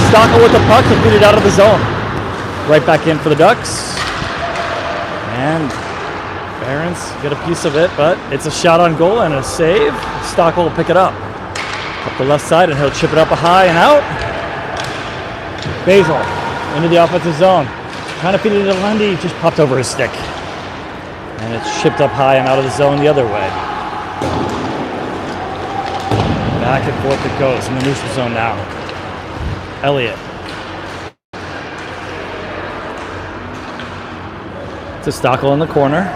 Stockel with the puck to feed it out of the zone. Right back in for the Ducks. And Barons get a piece of it, but it's a shot on goal and a save. Stockel will pick it up the left side, and he'll chip it up a high and out. Basil into the offensive zone. Trying to feed it to Lundy, just popped over his stick. And it's chipped up high and out of the zone the other way. Back and forth it goes in the neutral zone now. Elliott. To Stockel in the corner.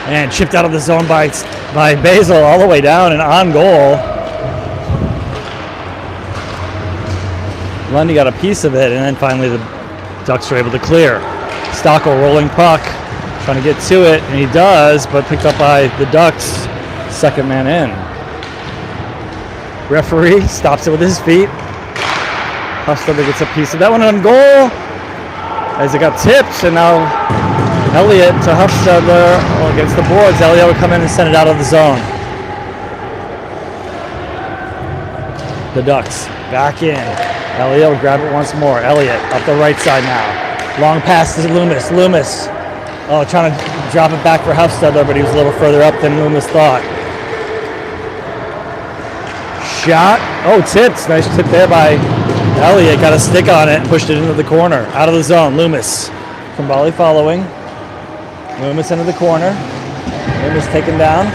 And chipped out of the zone by Basil all the way down and on goal. Lundy got a piece of it, and then finally the Ducks are able to clear. Stockel rolling puck, trying to get to it, and he does, but picked up by the Ducks. Second man in. Referee stops it with his feet. Hufstedler gets a piece of that one on goal as it got tipped, and now Elliott to Hufstedler against the boards. Elliott would come in and send it out of the zone. The Ducks back in. Elliott will grab it once more. Elliott up the right side now. Long pass to Loomis. Loomis, trying to drop it back for Hufstedler, but he was a little further up than Loomis thought. Shot. Tipped. Nice tip there by Elliott. Got a stick on it and pushed it into the corner. Out of the zone. Loomis. Kumbali following. Loomis into the corner. Loomis taken down.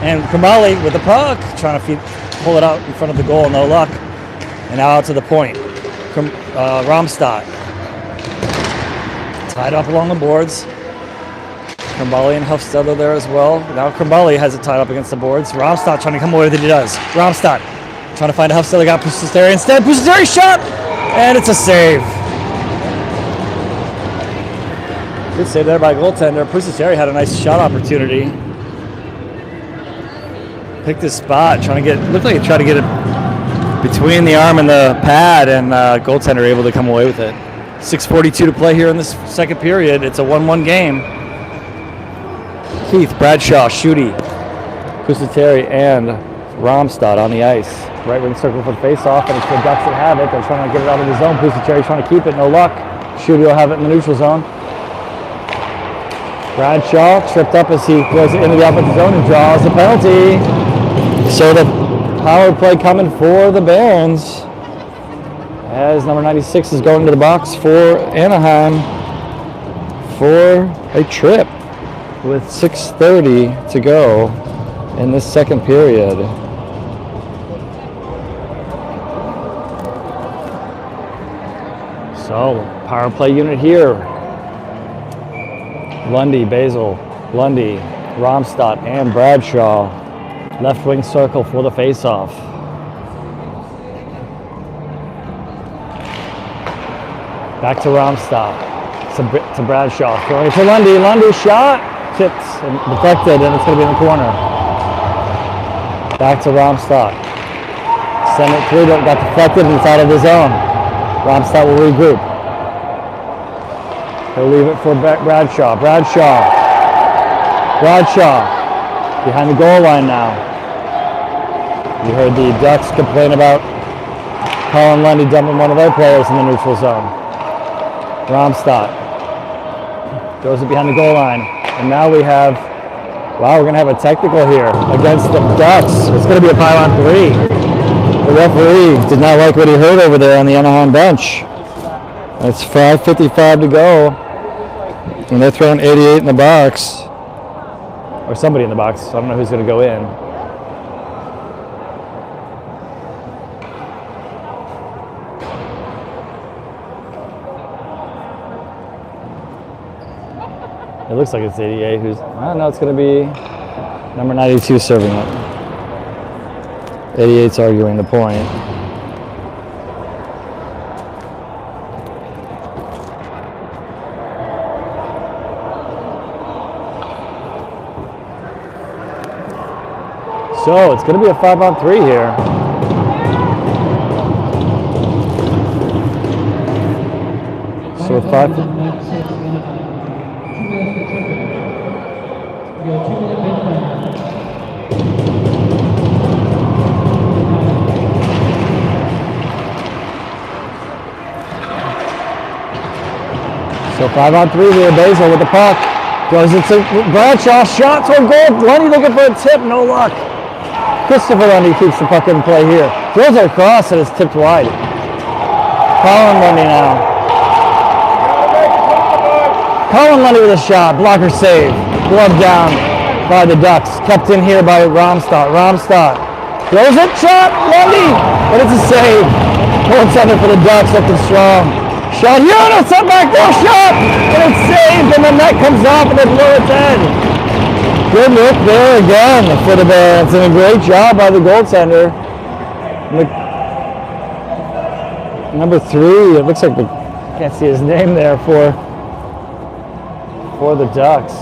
And Kumbali with the puck. Trying to pull it out in front of the goal. No luck. And now out to the point. Romstad. Tied up along the boards. Kumbali and Hufstedler there as well. Now Kumbali has it tied up against the boards. Romstad trying to come away with it. He does. Romstad trying to find a Hufstedler. Got Pusateri instead. Pusateri shot! And it's a save. Good save there by goaltender. Pusateri had a nice shot opportunity. Picked his spot. Looked like he tried to get it between the arm and the pad, and goaltender able to come away with it. 6:42 to play here in this second period. It's a 1-1 game. Keith, Bradshaw, Schutte, Pusateri, and Romstad on the ice. Right wing circle for the face-off, and it's the Ducks that have it. They're trying to get it out of the zone. Pusateri trying to keep it, no luck. Schutte will have it in the neutral zone. Bradshaw tripped up as he goes into the offensive zone and draws the penalty. So the power play coming for the Barons as number 96 is going to the box for Anaheim for a trip with 6:30 to go in this second period. So power play unit here. Lundy, Basil, Lundy, Romstad, and Bradshaw. Left wing circle for the face-off. Back to Romstad. To Bradshaw. Throwing it to Lundy. Lundy shot. Tipped and deflected, and it's going to be in the corner. Back to Romstad. Send it through. Got deflected and it's out of the zone. Romstad will regroup. He'll leave it for Bradshaw. Bradshaw behind the goal line now. You heard the Ducks complain about Colin Lundy dumping one of their players in the neutral zone. Romstad throws it behind the goal line. And now we have, we're going to have a technical here against the Ducks. It's going to be a 5-on-3. The referee did not like what he heard over there on the Anaheim bench. It's 5:55 to go. And they're throwing 88 in the box. Or somebody in the box. So I don't know who's going to go in. It looks like it's 88 who's, I don't know, it's going to be number 92 serving it. 88's arguing the point. So it's going to be a 5-on-3 here. So 5. 5-on-3 here. Basil with the puck. Throws it to Bradshaw. Shot toward goal. Lundy looking for a tip. No luck. Christopher Lundy keeps the puck in play here. Throws it across and it's tipped wide. Colin Lundy now. Colin Lundy with a shot. Blocker save. Glove down by the Ducks. Kept in here by Romstad. Romstad throws it. Shot. Lundy. But it's a save. Goaltender for the Ducks looking strong. Shot here on a set back door shot. And it's saved. And the net comes off and they blow its head. Good look there again for the Barons. And a great job by the goaltender. Number 3. It looks like I can't see his name there for the Ducks.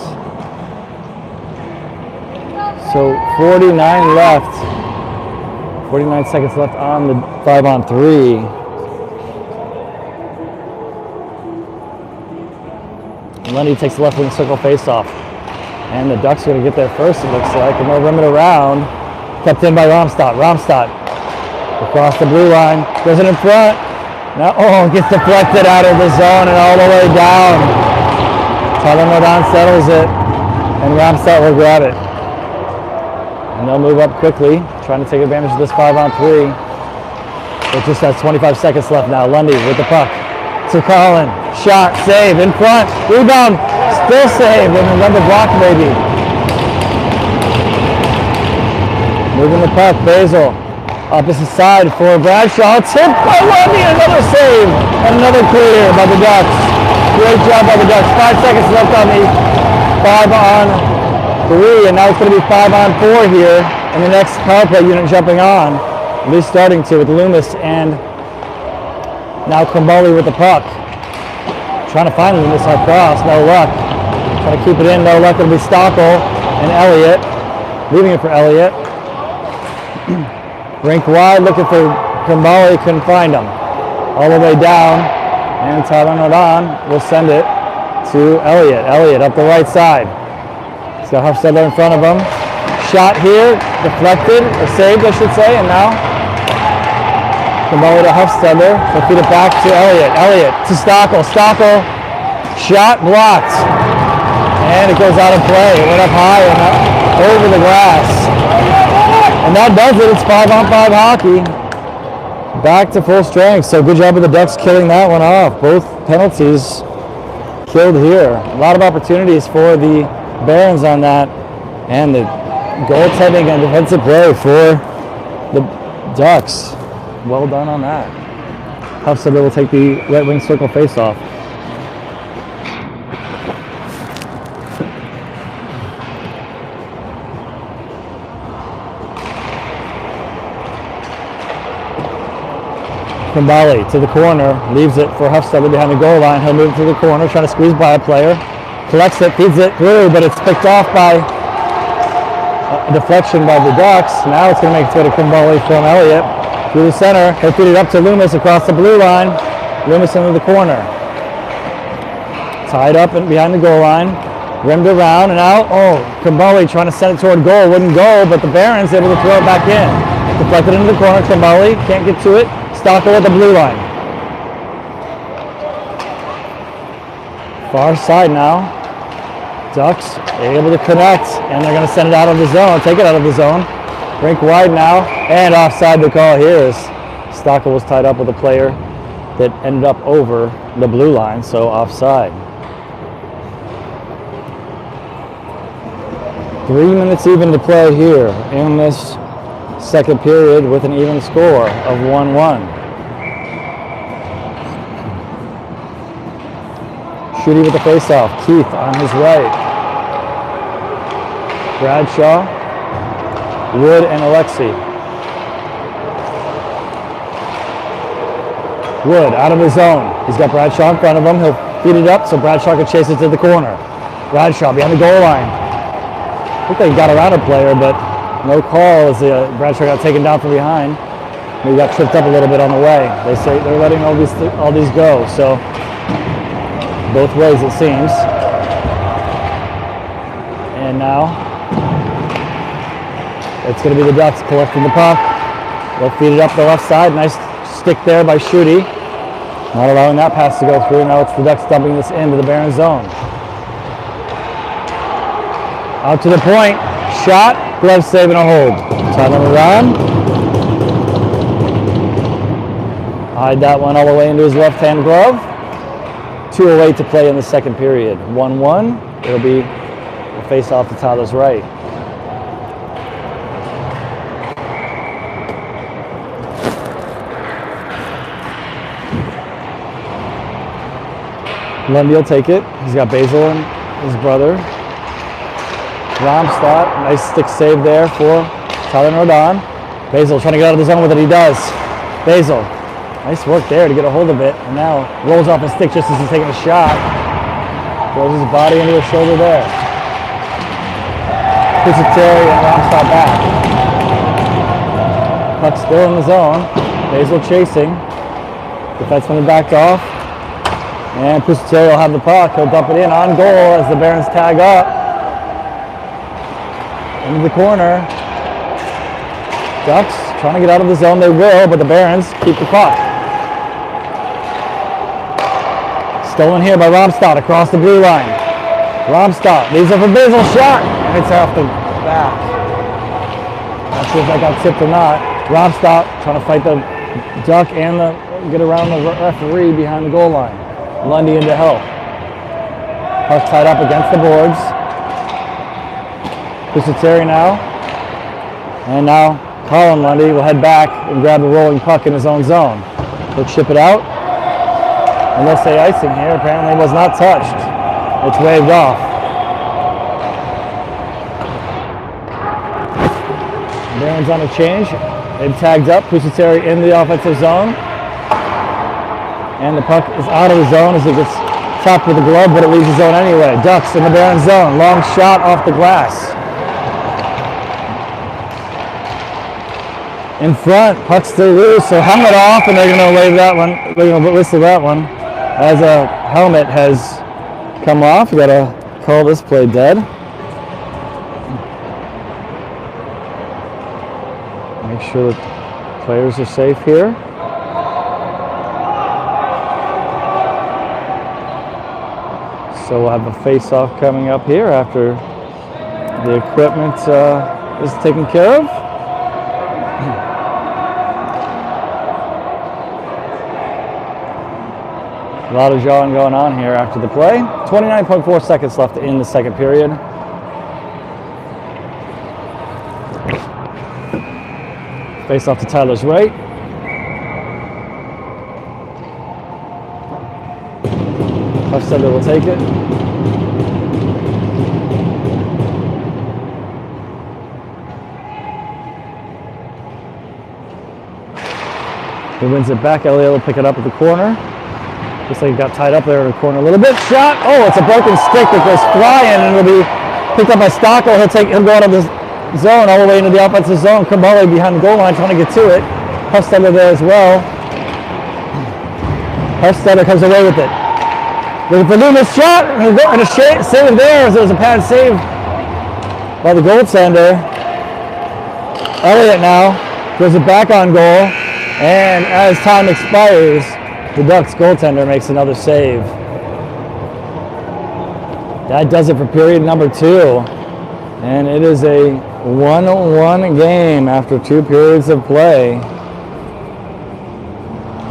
So 49 left. 49 seconds left on the 5-on-3. Lundy takes the left wing circle face-off. And the Ducks are going to get there first, it looks like. And they'll rim it around. Kept in by Romstad. Romstad across the blue line. Goes it in front. Now, gets deflected out of the zone and all the way down. Tyler Modon settles it. And Romstad will grab it. And they'll move up quickly, trying to take advantage of this 5-on-3. It just has 25 seconds left now. Lundy with the puck to Colin. Shot, save, in front, rebound, still saved, and another block maybe. Moving the puck, Basil, opposite side for Bradshaw, tipped by Lundy, another save, and another clear by the Ducks. Great job by the Ducks. 5 seconds left on the 5-on-3, and now it's going to be 5-on-4 here, and the next power play unit jumping on, at least starting to, with Loomis and now Crumboley with the puck. Trying to find Loomis across, no luck. Trying to keep it in, no luck. It'll be Stockel and Elliott. Leaving it for Elliott. Rink wide, looking for Crumboley, couldn't find him. All the way down, and Tyler Nordon will send it to Elliott. Elliott up the right side. He's got Huffstedler in front of him. Shot here, deflected, or saved I should say, and now Crumboley to Huffstedler. He'll feed it back to Elliott. Elliott to Stockel. Stockel. Shot blocked. And it goes out of play. It went up high and up over the grass. And that does it. It's 5-on-5 hockey. Back to full strength. So good job of the Ducks killing that one off. Both penalties killed here. A lot of opportunities for the Barons on that. And the goaltending and defensive play for the Ducks. Well done on that. Huffstedler will take the right wing circle face off. Crumboley to the corner, leaves it for Huffstedler behind the goal line. He'll move to the corner, trying to squeeze by a player. Collects it, feeds it through, but it's picked off by a deflection by the Ducks. Now it's going to make its way to Crumboley from Elliott. Through the center, he'll feed it up to Loomis across the blue line. Loomis into the corner. Tied up and behind the goal line. Rimmed around and out. Crumboley trying to send it toward goal. Wouldn't go, but the Barons able to throw it back in. Deflected into the corner. Crumboley can't get to it. Stockel at the blue line. Far side now. Ducks able to connect, and they're going to send it out of the zone. Take it out of the zone. Rink wide now, and offside the call here is Stockel was tied up with a player that ended up over the blue line, so offside. 3 minutes even to play here in this second period with an even score of 1-1. Shooty with the faceoff. Keith on his right. Bradshaw, Wood, and Alexi. Wood out of his zone. He's got Bradshaw in front of him. He'll feed it up so Bradshaw can chase it to the corner. Bradshaw behind the goal line. I think they got around a player, but no call as Bradshaw got taken down from behind. He got tripped up a little bit on the way. They say they're letting all these go, so both ways it seems. And now it's going to be the Ducks collecting the puck. They'll feed it up the left side. Nice stick there by Shooty. Not allowing that pass to go through. Now it's the Ducks dumping this into the Barons zone. Out to the point. Shot. Glove save and a hold. Tyler around. Hide that one all the way into his left-hand glove. 2:08 to play in the second period. 1-1. It'll be a face-off to Tyler's right. Lundy will take it. He's got Basil and his brother. Romstad, nice stick save there for Tyler Nordon. Basil trying to get out of the zone with it. He does. Basil, nice work there to get a hold of it. And now rolls off his stick just as he's taking a shot. Throws his body into his shoulder there. Puts it Terry and Romstad back. Puck still in the zone. Basil chasing. Defenseman backed off. And Pusateri will have the puck. He'll dump it in on goal as the Barons tag up. Into the corner. Ducks trying to get out of the zone. They will, but the Barons keep the puck. Stolen here by Romstad across the blue line. Romstad leaves it for Basil. Shot. And it's off the back. Not sure if that got tipped or not. Romstad trying to fight the Duck and get around the referee behind the goal line. Lundy into help. Puck tied up against the boards. Pusateri now. And now Colin Lundy will head back and grab the rolling puck in his own zone. He'll chip it out. And they'll say icing here. Apparently it was not touched. It's waved off. Barons on a change. They've tagged up. Pusateri in the offensive zone. And the puck is out of the zone as it gets tapped with the glove, but it leaves the zone anyway. Ducks in the Barons zone. Long shot off the glass. In front, puck still loose, so helmet off, and they're going to wave that one. They're going to whistle that one as a helmet has come off. We got to call this play dead. Make sure the players are safe here. So we'll have a face-off coming up here after the equipment is taken care of. A lot of jawing going on here after the play. 29.4 seconds left in the second period. Face-off to Tyler's right. Hufstede will take it. He wins it back. Elliott will pick it up at the corner. Looks like he got tied up there in the corner a little bit. Shot! Oh, it's a broken stick that goes flying and it'll be picked up by Stockel. He'll go out of the zone all the way into the offensive zone. Kumbale behind the goal line trying to get to it. Hufstede there as well. Hufstede comes away with it. Looking for Loomis shot and a save there as there was a pad save by the goaltender. Elliott now throws it back on goal, and as time expires, the Ducks goaltender makes another save. That does it for period number 2, and it is a 1-1 game after 2 periods of play.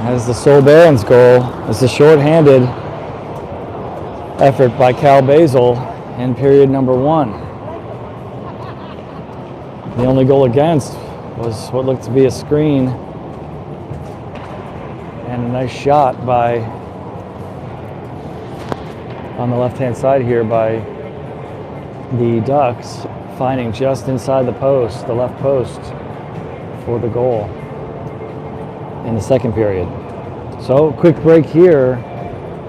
As the Seoul Barons goal is the shorthanded effort by Cal Basil in period number 1. The only goal against was what looked to be a screen and a nice shot by, on the left-hand side here, by the Ducks, finding just inside the post, the left post, for the goal in the second period. So, quick break here.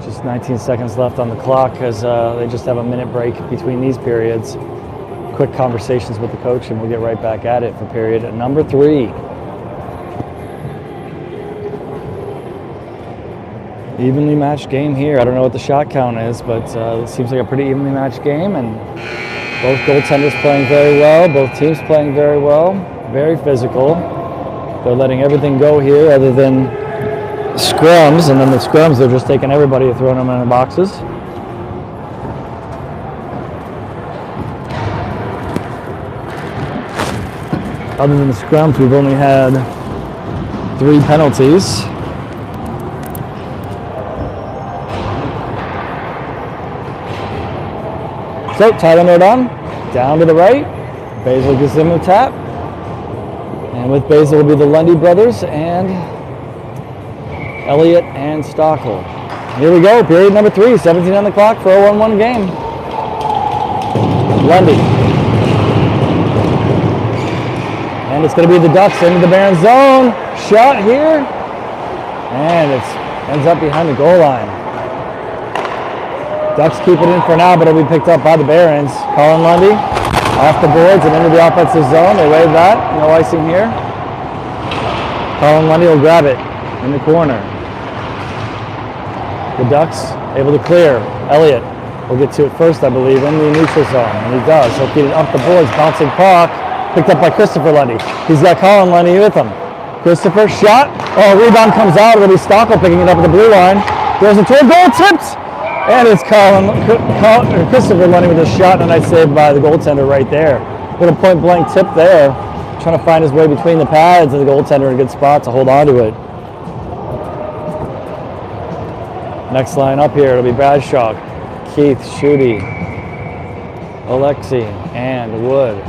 Just 19 seconds left on the clock as they just have a minute break between these periods. Quick conversations with the coach and we'll get right back at it for period number 3. Evenly matched game here. I don't know what the shot count is, but it seems like a pretty evenly matched game, and both goaltenders playing very well, both teams playing very well, very physical. They're letting everything go here other than scrums, and then the scrums, they're just taking everybody and throwing them in the boxes. Other than the scrums, we've only had 3 penalties. So, tight end on, down to the right. Basil gives him a tap. And with Basil will be the Lundy brothers and Elliott and Stockel. Here we go, period number 3, 17 on the clock for a 1-1 game. Lundy. And it's going to be the Ducks into the Barons zone. Shot here. And it ends up behind the goal line. Ducks keep it in for now, but it'll be picked up by the Barons. Colin Lundy off the boards and into the offensive zone. They wave that. No icing here. Colin Lundy will grab it in the corner. The Ducks able to clear. Elliott will get to it first, I believe, in the neutral zone. And he does. He'll feed it up the boards. Bouncing puck. Picked up by Christopher Lundy. He's got Colin Lundy with him. Christopher, shot. Oh, rebound comes out. It'll be Stockel picking it up at the blue line. There's a toward goal, tipped. And it's Christopher Lundy with a shot, and a nice save by the goaltender right there. Little point-blank tip there. Trying to find his way between the pads and the goaltender in a good spot to hold on to it. Next line up here, it'll be Bradshaw, Keith, Schutte, Alexi, and Wood.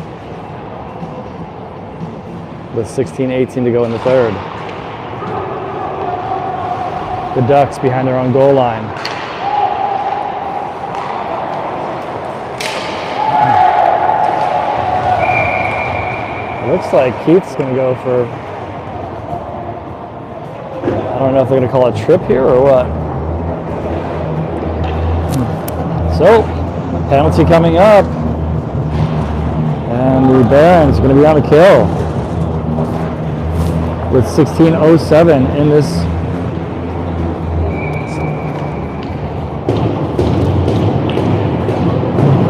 With 16-18 to go in the third. The Ducks behind their own goal line. Looks like Keith's going to go for, I don't know if they're going to call it a trip here or what. So, penalty coming up. And the Barons are going to be on the kill. With 16:07 in this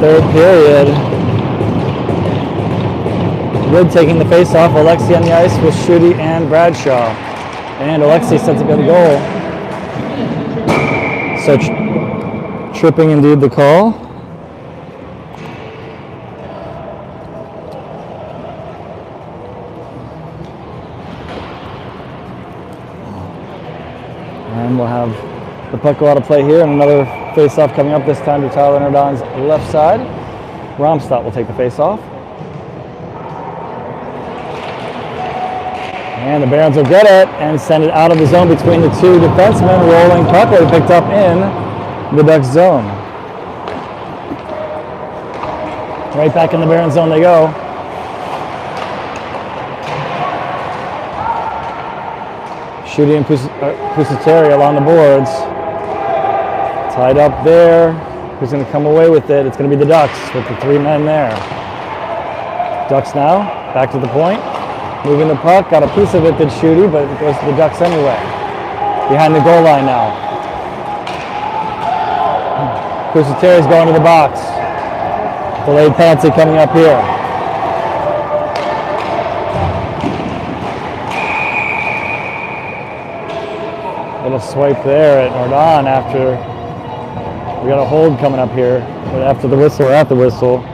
third period. Wood taking the face-off. Alexi on the ice with Schutte and Bradshaw. And Alexi sets up the goal. So tripping indeed the call. And we'll have the puck go out of play here, and another face-off coming up, this time to Tyler Nardon's left side. Romstott will take the face-off. And the Barons will get it and send it out of the zone between the 2 defensemen. Rolling puck will be picked up in the Ducks zone. Right back in the Barons zone they go. Schutte and Pusateri along the boards. Tied up there. Who's going to come away with it? It's going to be the Ducks with the 3 men there. Ducks now, back to the point. Moving the puck, got a piece of it, did Schutte, but it goes to the Ducks anyway. Behind the goal line now. Pusateri's going to the box. Delayed penalty coming up here. Little swipe there at Nardon after we got a hold coming up here. After the whistle or at the whistle.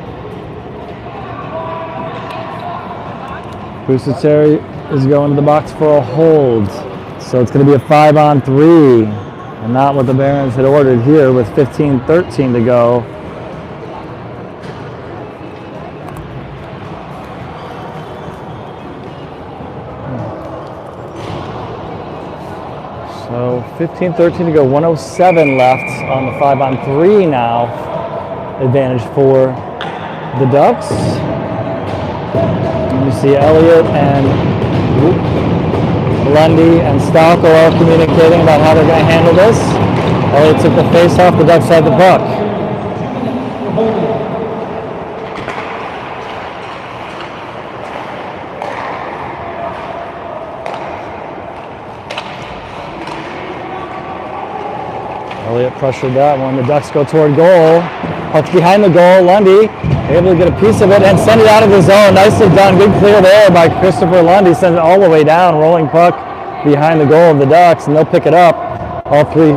Pusateri is going to the box for a hold. So it's going to be a 5-on-3 and not what the Barons had ordered here with 15-13 to go. So 15-13 to go, 107 left on the 5-on-3 now. Advantage for the Ducks. You see Elliott and Lundy and Stockel are communicating about how they're going to handle this. Elliott took the face off, the Ducks had the puck. Elliott pressured that one. The Ducks go toward goal. Puck's behind the goal. Lundy able to get a piece of it and send it out of the zone. Nicely done. Good clear there by Christopher Lundy. Sends it all the way down. Rolling puck behind the goal of the Ducks, and they'll pick it up. All three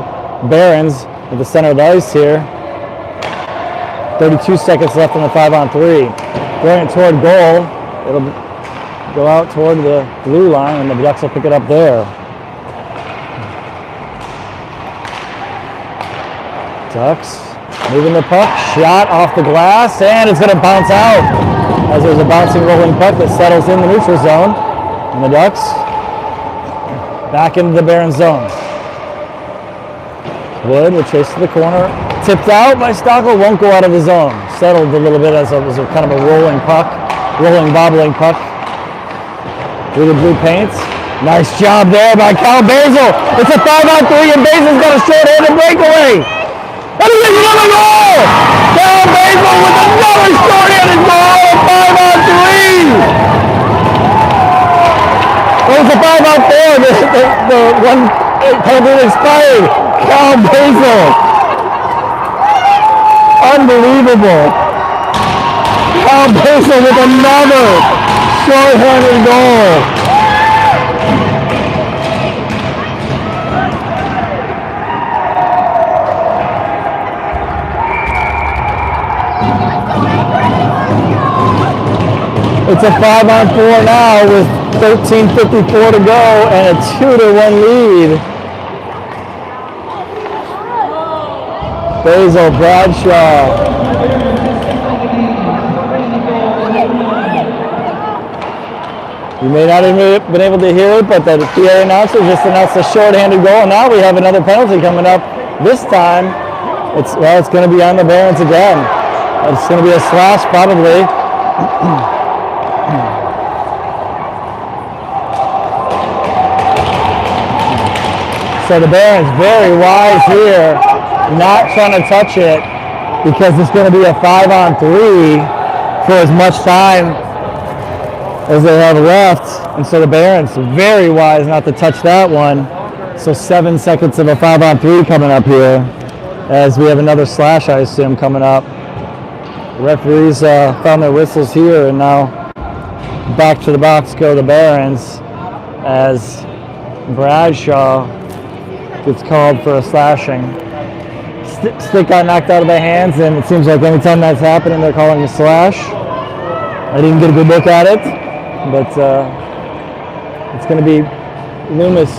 Barons at the center of the ice here. 32 seconds left on the 5-on-3. Going toward goal. It'll go out toward the blue line, and the Ducks will pick it up there. Ducks moving the puck. Shot off the glass, and it's going to bounce out as there's a bouncing rolling puck that settles in the neutral zone. And the Ducks back into the Baron zone. Wood will chase to the corner. Tipped out by Stockel, won't go out of the zone. Settled a little bit as it was a kind of a rolling puck, bobbling puck through the blue paint. Nice job there by Cal Basil. It's a 5-on-3, and Basil's got a short-handed breakaway. And he's another goal! Cal Basil with another short-handed goal, 5-on-3. It was a 5-on-4. The one penalty expired. Cal Basil. Unbelievable. Cal Basil with another short-handed goal. It's a 5-on-4 now with 13:54 to go and a 2-1 lead. Basil, Bradshaw. You may not have been able to hear it, but the PA announcer just announced a short-handed goal, and now we have another penalty coming up. This time, it's going to be on the Barons again. It's going to be a slash, probably. So the Barons very wise here, not trying to touch it because it's going to be a 5-on-3 for as much time as they have left. And so the Barons very wise not to touch that one. So 7 seconds of a 5-on-3 coming up here as we have another slash, I assume, coming up. The referees found their whistles here, and now back to the box go the Barons as Bradshaw gets called for a slashing. Stick got knocked out of their hands, and it seems like anytime that's happening, they're calling a slash. I didn't get a good look at it, but it's going to be Loomis,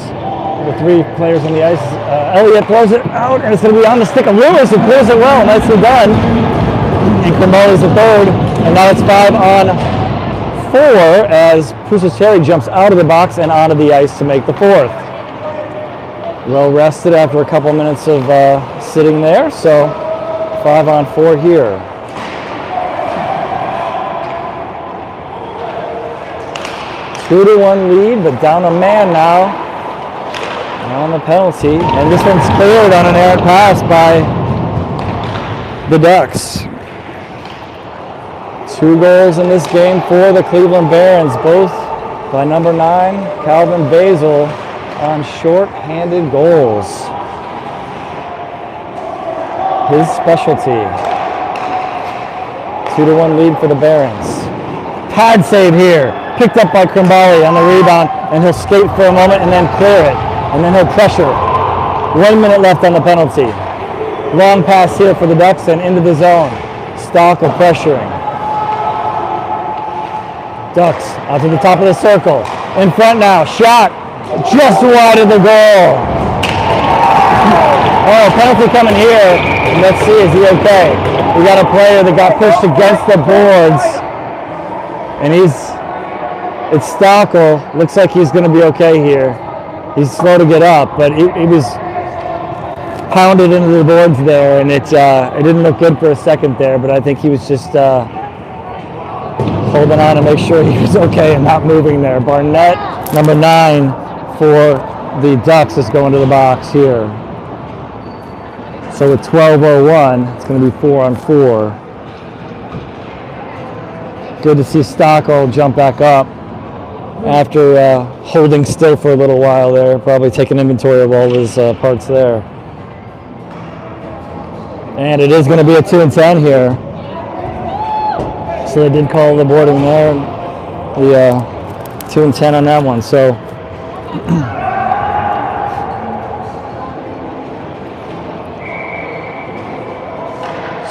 the three players on the ice. Elliott throws it out, and it's going to be on the stick of Loomis, who clears it well. Nicely done. And Cremoli's the third, and now it's 5-on-4 as Pusateri jumps out of the box and onto the ice to make the fourth. Well rested after a couple minutes of sitting there, so 5-on-4 here. Two to 1 lead, but down a man now on the penalty, and this one's cleared on an errant pass by the Ducks. 2 goals in this game for the Cleveland Barons, both by number 9, Calvin Basil, on short-handed goals. His specialty. 2-1 lead for the Barons. Pad save here. Picked up by Krimbali on the rebound, and he'll skate for a moment and then clear it. And then he'll pressure. 1 minute left on the penalty. Long pass here for the Ducks and into the zone. Stockel pressuring. Ducks out to the top of the circle. In front now. Shot. Just wide of the goal. Oh, penalty coming here. Let's see, is he okay? We got a player that got pushed against the boards. And it's Stockel. Looks like he's going to be okay here. He's slow to get up, but he was pounded into the boards there, and it didn't look good for a second there, but I think he was just holding on to make sure he was okay and not moving there. Barnett, number 9, for the Ducks is going to the box here. So with 12:01, it's going to be 4-on-4. Good to see Stockel jump back up after holding still for a little while there, probably taking inventory of all his parts there. And it is going to be a 2-10 here. So they did call the boarding there. The 2-10 on that one. So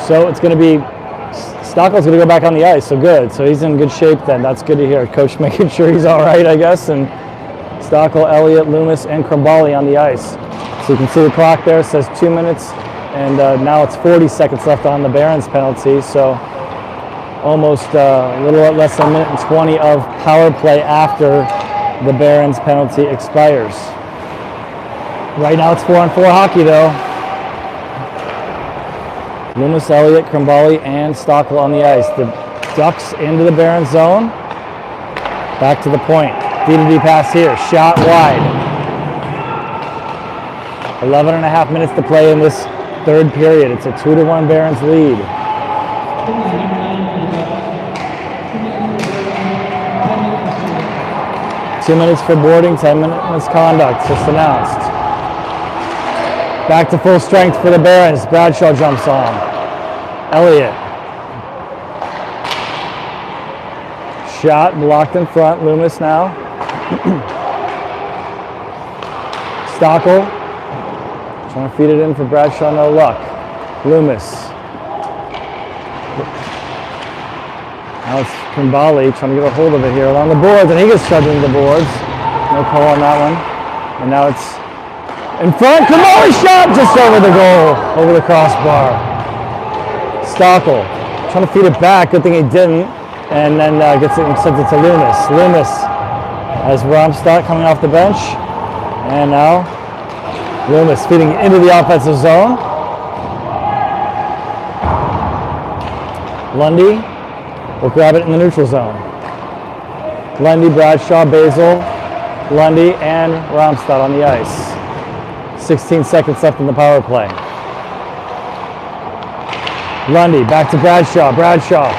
So it's going to be, Stockel's going to go back on the ice, so good. So he's in good shape then. That's good to hear. Coach making sure he's all right, I guess. And Stockel, Elliott, Loomis, and Krimbali on the ice. So you can see the clock there says 2 minutes, and now it's 40 seconds left on the Barons penalty. So almost a little less than a minute and 20 of power play after the Barons penalty expires. Right now it's 4-on-4 hockey though. Loomis, Elliott, Krimbali, and Stockel on the ice. The Ducks into the Barons zone. Back to the point. D-to-D pass here. Shot wide. 11.5 minutes to play in this third period. It's a 2-1 Barons lead. Two minutes for boarding, 10 minute misconduct, just announced. Back to full strength for the Barons. Bradshaw jumps on. Elliott. Shot blocked in front. Loomis now. Stockel. Trying to feed it in for Bradshaw, no luck. Loomis. Now it's Krimbali trying to get a hold of it here along the boards, and he gets shoved into the boards. No call on that one. And now it's in front. Krimbali shot just over the goal, over the crossbar. Stockel trying to feed it back. Good thing he didn't. And then gets it and sends it to Loomis. Loomis has Romstad coming off the bench. And now Loomis feeding into the offensive zone. Lundy will grab it in the neutral zone. Lundy, Bradshaw, Basil, Lundy, and Romstad on the ice. 16 seconds left in the power play. Lundy back to Bradshaw. Bradshaw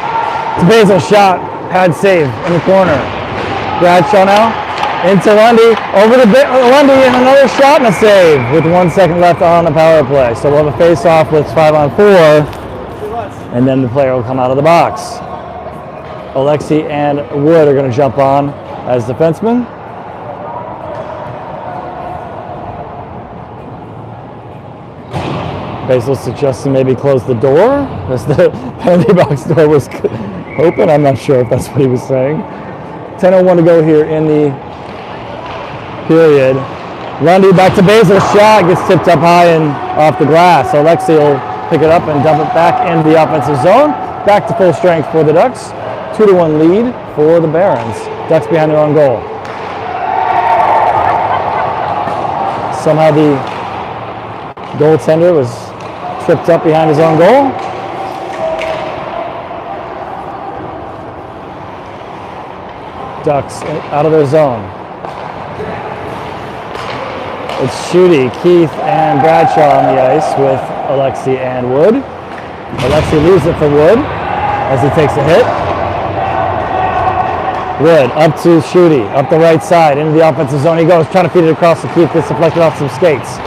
to Basil, shot, pad save in the corner. Bradshaw now into Lundy, over to Lundy, and another shot and a save with 1 second left on the power play. So we'll have a face-off with 5-on-4, and then the player will come out of the box. Alexi and Wood are going to jump on as defensemen. Basil suggesting maybe close the door as the penalty box door was open. I'm not sure if that's what he was saying. 10:01 to go here in the period. Lundy back to Basil, shot gets tipped up high and off the glass. So Alexi will pick it up and dump it back into the offensive zone. Back to full strength for the Ducks. 2-1 lead for the Barons. Ducks behind their own goal. Somehow the goaltender was tripped up behind his own goal. Ducks out of their zone. It's Schutte, Keith, and Bradshaw on the ice with Alexi and Wood. Alexi leaves it for Wood as he takes a hit. Wood up to Schutte, up the right side, into the offensive zone he goes, trying to feed it across to Keith, gets deflected off some skates.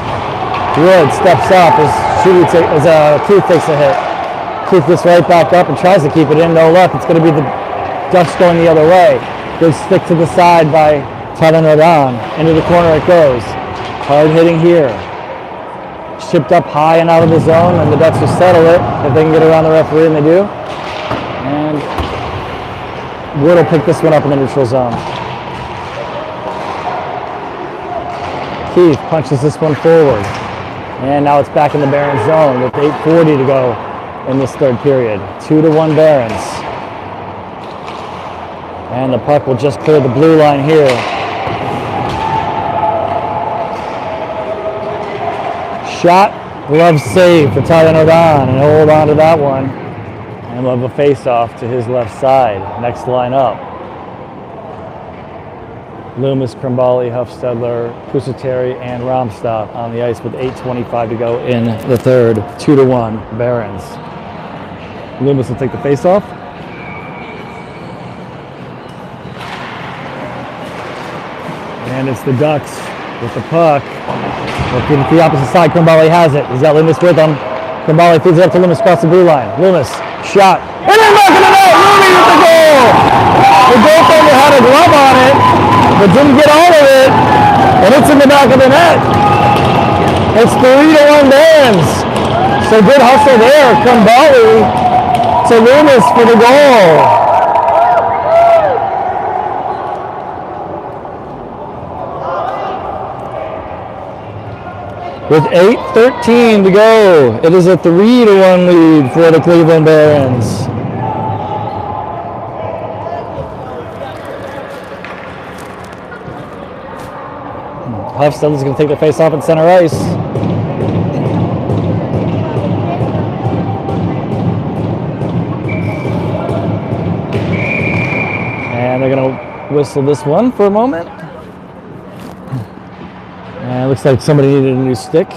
Wood steps up as Keith takes a hit. Keith gets right back up and tries to keep it in, no luck. It's going to be the Ducks going the other way. Good stick to the side by Tyler Nordon. Into the corner it goes. Hard hitting here. Shipped up high and out of the zone, and the Ducks will settle it if they can get around the referee, and they do. And Wood will pick this one up in the neutral zone. Keith punches this one forward. And now it's back in the Barons zone with 8:40 to go in this third period. 2-1 Barons. And the puck will just clear the blue line here. Shot, glove save for Tyler Nordon, and hold on to that one. And we'll have a face-off to his left side. Next line up. Loomis, Krimbali, Huffstedler, Pusateri, and Romstad on the ice with 8:25 to go in the third. 2-1 Barons. Loomis will take the face-off. And it's the Ducks with the puck. Looking at the opposite side, Krimbali has it. He's got Loomis with him. Krimbali feeds it up to Loomis across the blue line. Loomis, shot. And then back in the net! Looney with the goal! The goaltender had a glove on it, but didn't get all of it, and it's in the back of the net. It's 3-1 Barons. So good hustle there. Kumbali to Loomis for the goal. With 8:13 to go, it is a 3-1 lead for the Cleveland Barons. Hofstede's going to take the face off at center ice. And they're going to whistle this one for a moment. And it looks like somebody needed a new stick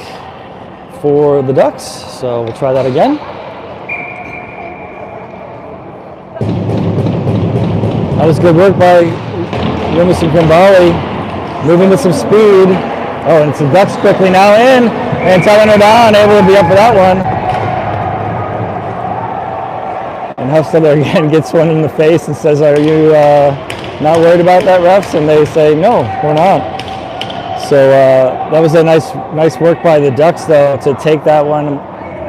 for the Ducks, so we'll try that again. That was good work by Loomis and Kumbali, moving with some speed. Oh, and it's the Ducks quickly now in, and telling her down, able to be up for that one. And Hofstede again gets one in the face and says, "Are you not worried about that, refs?" And they say, "No, we're not." So that was a nice work by the Ducks, though, to take that one.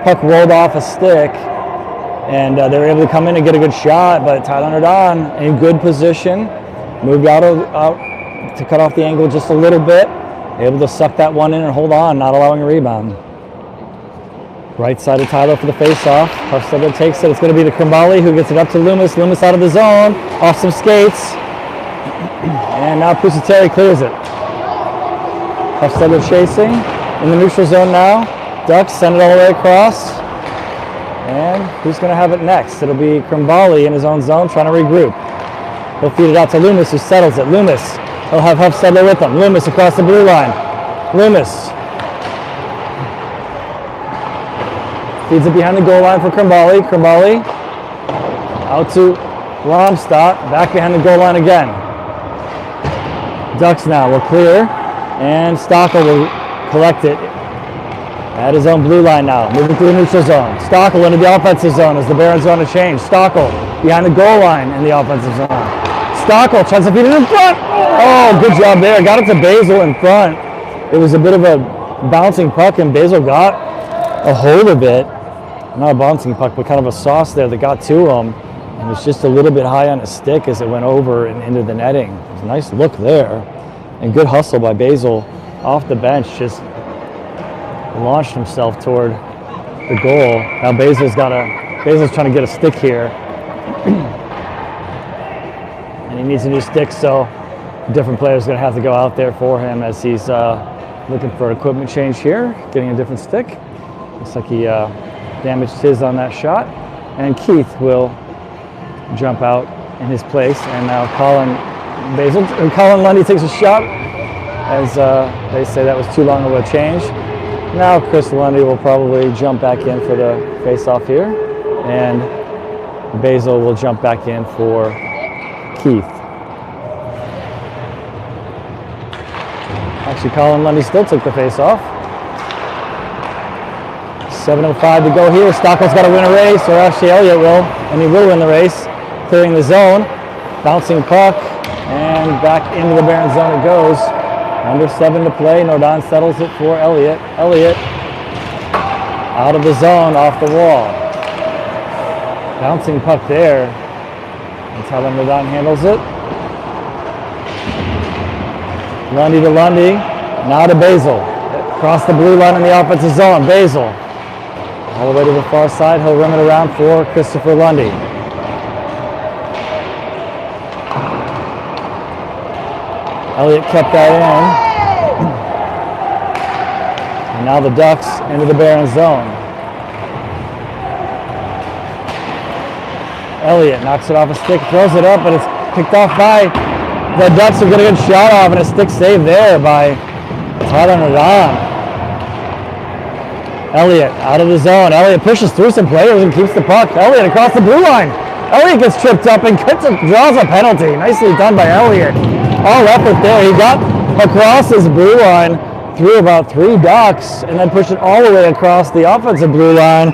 Puck rolled off a stick, and they were able to come in and get a good shot. But Tyler Nardon in good position, moved out to cut off the angle just a little bit, able to suck that one in and hold on, not allowing a rebound. Right side of Tyler for the face-off. Hofstede takes it. It's going to be to Kumbali, who gets it up to Loomis. Loomis out of the zone, off some skates, and now Pusateri clears it. Hofstede chasing in the neutral zone now. Ducks send it all the way across. And who's going to have it next? It'll be Kumbali in his own zone trying to regroup. He'll feed it out to Loomis, who settles it. Loomis, he'll have Hofstede with him. Loomis across the blue line. Loomis feeds it behind the goal line for Kumbali. Kumbali out to Romstock, back behind the goal line again. Ducks now will clear. And Stockel will collect it at his own blue line now, moving through the neutral zone. Stockel into the offensive zone as the Barons zone to change. Stockel behind the goal line in the offensive zone. Stockel tries to feed it in front. Oh, good job there. Got it to Basil in front. It was a bit of a bouncing puck, and Basil got a hold of it. Not a bouncing puck, but kind of a sauce there that got to him. And it was just a little bit high on his stick as it went over and into the netting. It was a nice look there. And good hustle by Basil off the bench, just launched himself toward the goal. Now Basil's trying to get a stick here. And he needs a new stick, so a different player's gonna have to go out there for him as he's looking for equipment change here, getting a different stick. Looks like he damaged his on that shot. And Keith will jump out in his place, and now Colin Lundy takes a shot as they say that was too long of a change. Now Chris Lundy will probably jump back in for the face-off here, and Basil will jump back in for Keith. Actually, Colin Lundy still took the face-off. 7:05 to go here. Stockel's got to win a race, or actually Elliott will, and he will win the race, clearing the zone. Bouncing puck. And back into the Baron zone it goes. Under 7 to play. Nordon settles it for Elliott. Elliott out of the zone, off the wall. Bouncing puck there. That's how Nordon handles it. Lundy to Lundy. Now to Basil. Across the blue line in the offensive zone. Basil all the way to the far side. He'll rim it around for Christopher Lundy. Elliott kept that in. And now the Ducks into the Baron zone. Elliott knocks it off a stick, throws it up, but it's picked off by the Ducks. Are going to get a shot off, and a stick save there by Tyler Nardon. Elliott out of the zone. Elliott pushes through some players and keeps the puck. Elliott across the blue line. Elliott gets tripped up and draws a penalty. Nicely done by Elliott. All effort there. He got across his blue line through about 3 Ducks and then pushed it all the way across the offensive blue line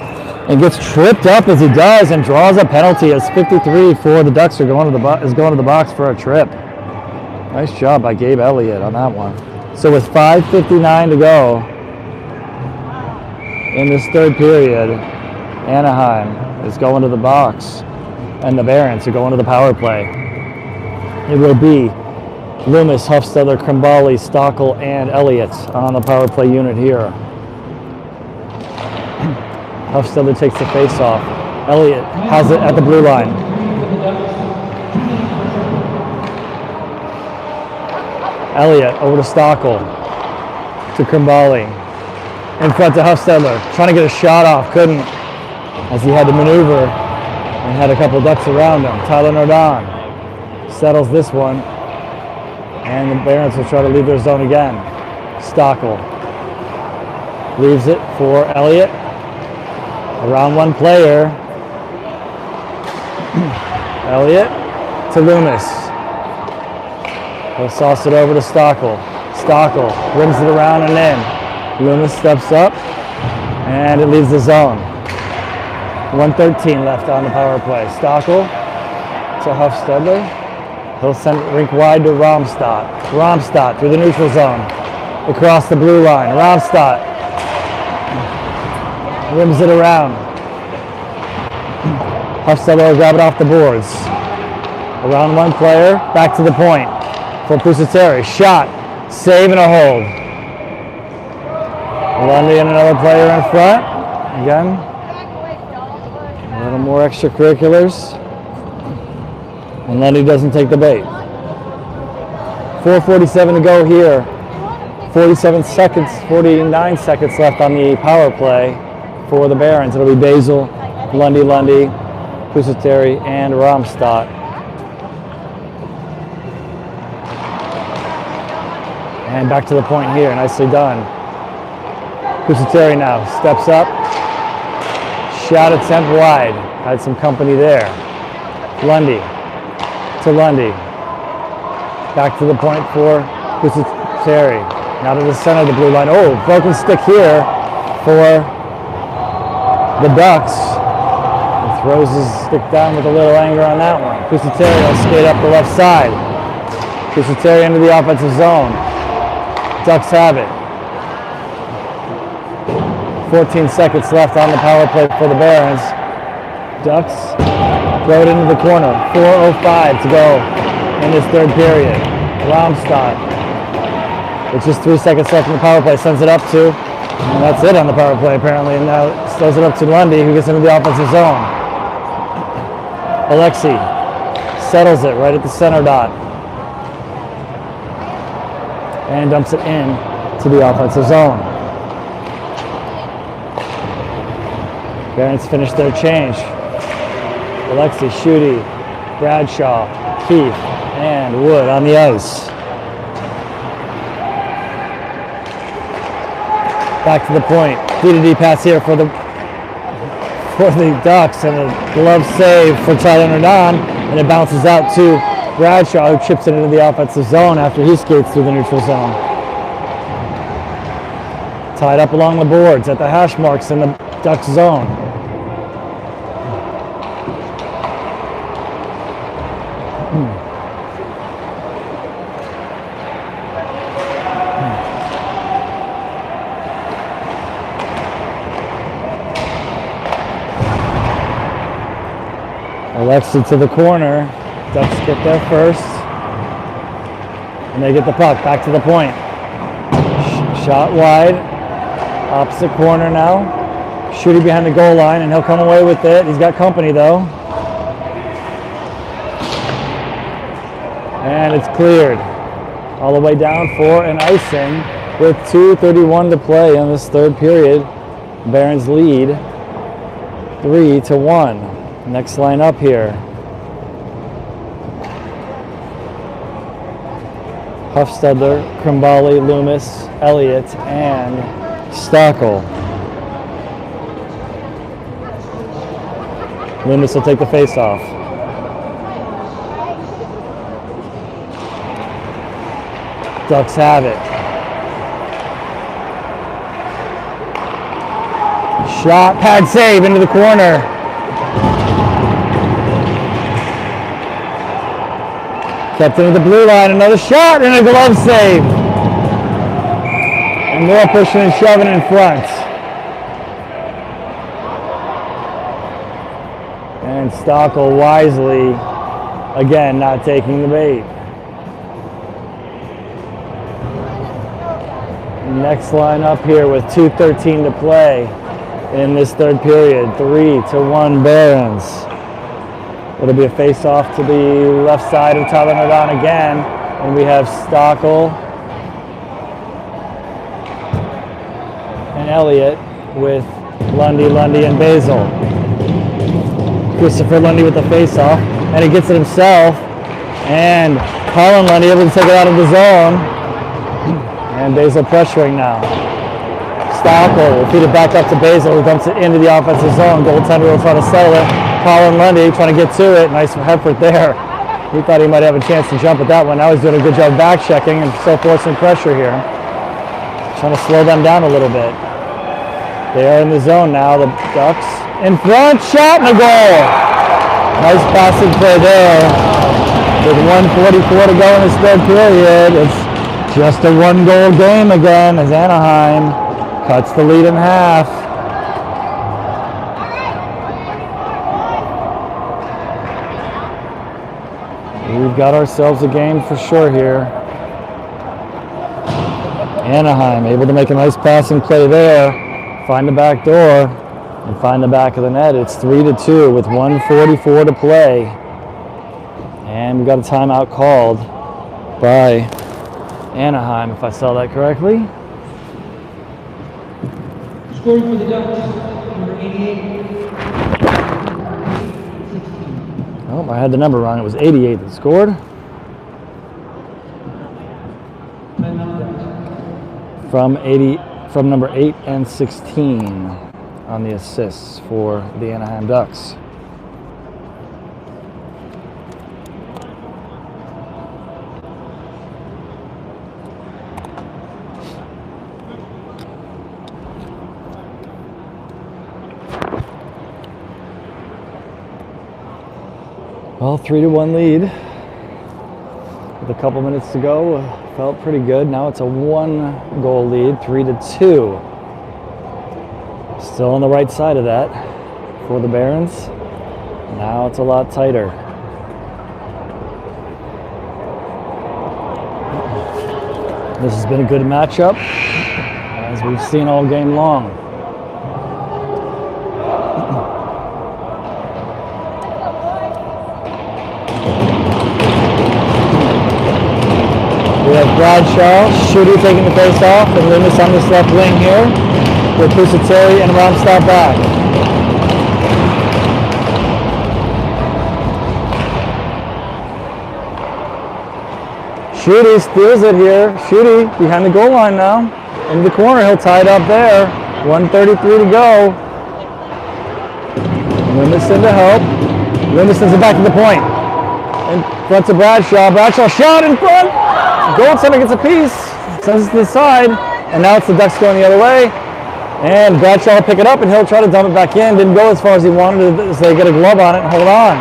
and gets tripped up as he does and draws a penalty as 53 for the Ducks is going to the box for a trip. Nice job by Gabe Elliott on that one. So with 5:59 to go, in this third period. Anaheim is going to the box, and the Barons are going to the power play. It will be Loomis, Hufstedler, Krimbali, Stockel, and Elliott on the power play unit here. Hufstedler takes the face-off. Elliott has it at the blue line. Elliott over to Stockel, to Krimbali. In front to Hufstedler, trying to get a shot off, couldn't, as he had to maneuver and had a couple ducks around him. Tyler Nordon settles this one, and the Barons will try to leave their zone again. Stockel leaves it for Elliott. Around one player. Elliott to Loomis. He'll sauce it over to Stockel. Stockel rims it around and in. Loomis steps up, and it leaves the zone. 1:13 left on the power play. Stockel to Hufstedler. He'll send it rink wide to Romstadt. Romstadt through the neutral zone. Across the blue line. Romstadt rims it around. Hufstedler will grab it off the boards. Around one player, back to the point for Pusateri. Shot, save, and a hold. Lundy and another player in front. Again, a little more extracurriculars. And Lundy doesn't take the bait. 4:47 to go here. 49 seconds left on the power play for the Barons. It'll be Basil, Lundy, Pusateri, and Romstadt. And back to the point here, nicely done. Pusateri now steps up. Shot attempt wide. Had some company there. Lundy to Lundy. Back to the point for Pusateri. Now to the center of the blue line. Oh, broken stick here for the Ducks. He throws his stick down with a little anger on that one. Pusateri will skate up the left side. Pusateri into the offensive zone. Ducks have it. 14 seconds left on the power play for the Barons. Ducks throw it into the corner. 4:05 to go in this third period. Romstadt, with just 3 seconds left in the power play, sends it up to, and that's it on the power play apparently, and now throws it up to Lundy, who gets into the offensive zone. Alexi settles it right at the center dot and dumps it in to the offensive zone. Barons finish their change. Alexi, Schutte, Bradshaw, Keith, and Wood on the ice. Back to the point. D-to-D pass here for the Ducks, and a glove save for Tyler Nordon, and it bounces out to Bradshaw, who chips it into the offensive zone after he skates through the neutral zone. Tied up along the boards at the hash marks in the Ducks zone. Alexi to the corner. Ducks get there first. And they get the puck back to the point. Shot wide. Opposite corner now. Shooting behind the goal line, and he'll come away with it. He's got company though. And it's cleared. All the way down for an icing with 2:31 to play in this third period. Barons lead 3-1. Next line up here. Hufstedler, Krimbali, Loomis, Elliott, and Stockel. Loomis will take the face-off. Ducks have it. Shot, pad save into the corner. Kept into the blue line, another shot, and a glove save. And more pushing and shoving in front. And Stockel wisely, again, not taking the bait. Next line up here with 2:13 to play in this third period. 3-1 Barons. It'll be a face-off to the left side of Tyler Nardon again. And we have Stockel and Elliott with Lundy, and Basil. Christopher Lundy with the face-off, and he gets it himself. And Colin Lundy able to take it out of the zone. And Basil pressuring now. Stockel will feed it back up to Basil, who dumps it into the offensive zone. Goaltender will try to settle it. Colin Lundy trying to get to it. Nice effort there. He thought he might have a chance to jump at that one. Now he's doing a good job back checking and still forcing pressure here. Trying to slow them down a little bit. They are in the zone now, the Ducks. In front, shot, and a goal. Nice passing play there. With 1:44 to go in this third period, it's just a one-goal game again as Anaheim cuts the lead in half. We've got ourselves a game for sure here. Anaheim able to make a nice passing play there, find the back door, and find the back of the net. It's 3-2 with 1:44 to play. And we've got a timeout called by Anaheim, if I saw that correctly. Scoring for the Ducks, number 88. Oh, I had the number wrong. It was 88 that scored. From number 8 and 16 on the assists for the Anaheim Ducks. Well, 3-1 lead. With a couple minutes to go, felt pretty good. Now it's a one-goal lead, 3-2. Still on the right side of that for the Barons. Now it's a lot tighter. This has been a good matchup, as we've seen all game long. We have Bradshaw, Shooty taking the face off, and Loomis on this left wing here, with Pusateri and Romstad back. Shooty steals it here. Shooty behind the goal line now. Into the corner, he'll tie it up there. 1:33 to go. Loomiston to help. Loomiston's back to the point. In front to Bradshaw. Bradshaw shot in front. Goaltender gets a piece, sends it to the side, and now it's the Ducks going the other way. And Bradshaw will pick it up, and he'll try to dump it back in. Didn't go as far as he wanted, as they get a glove on it and hold on.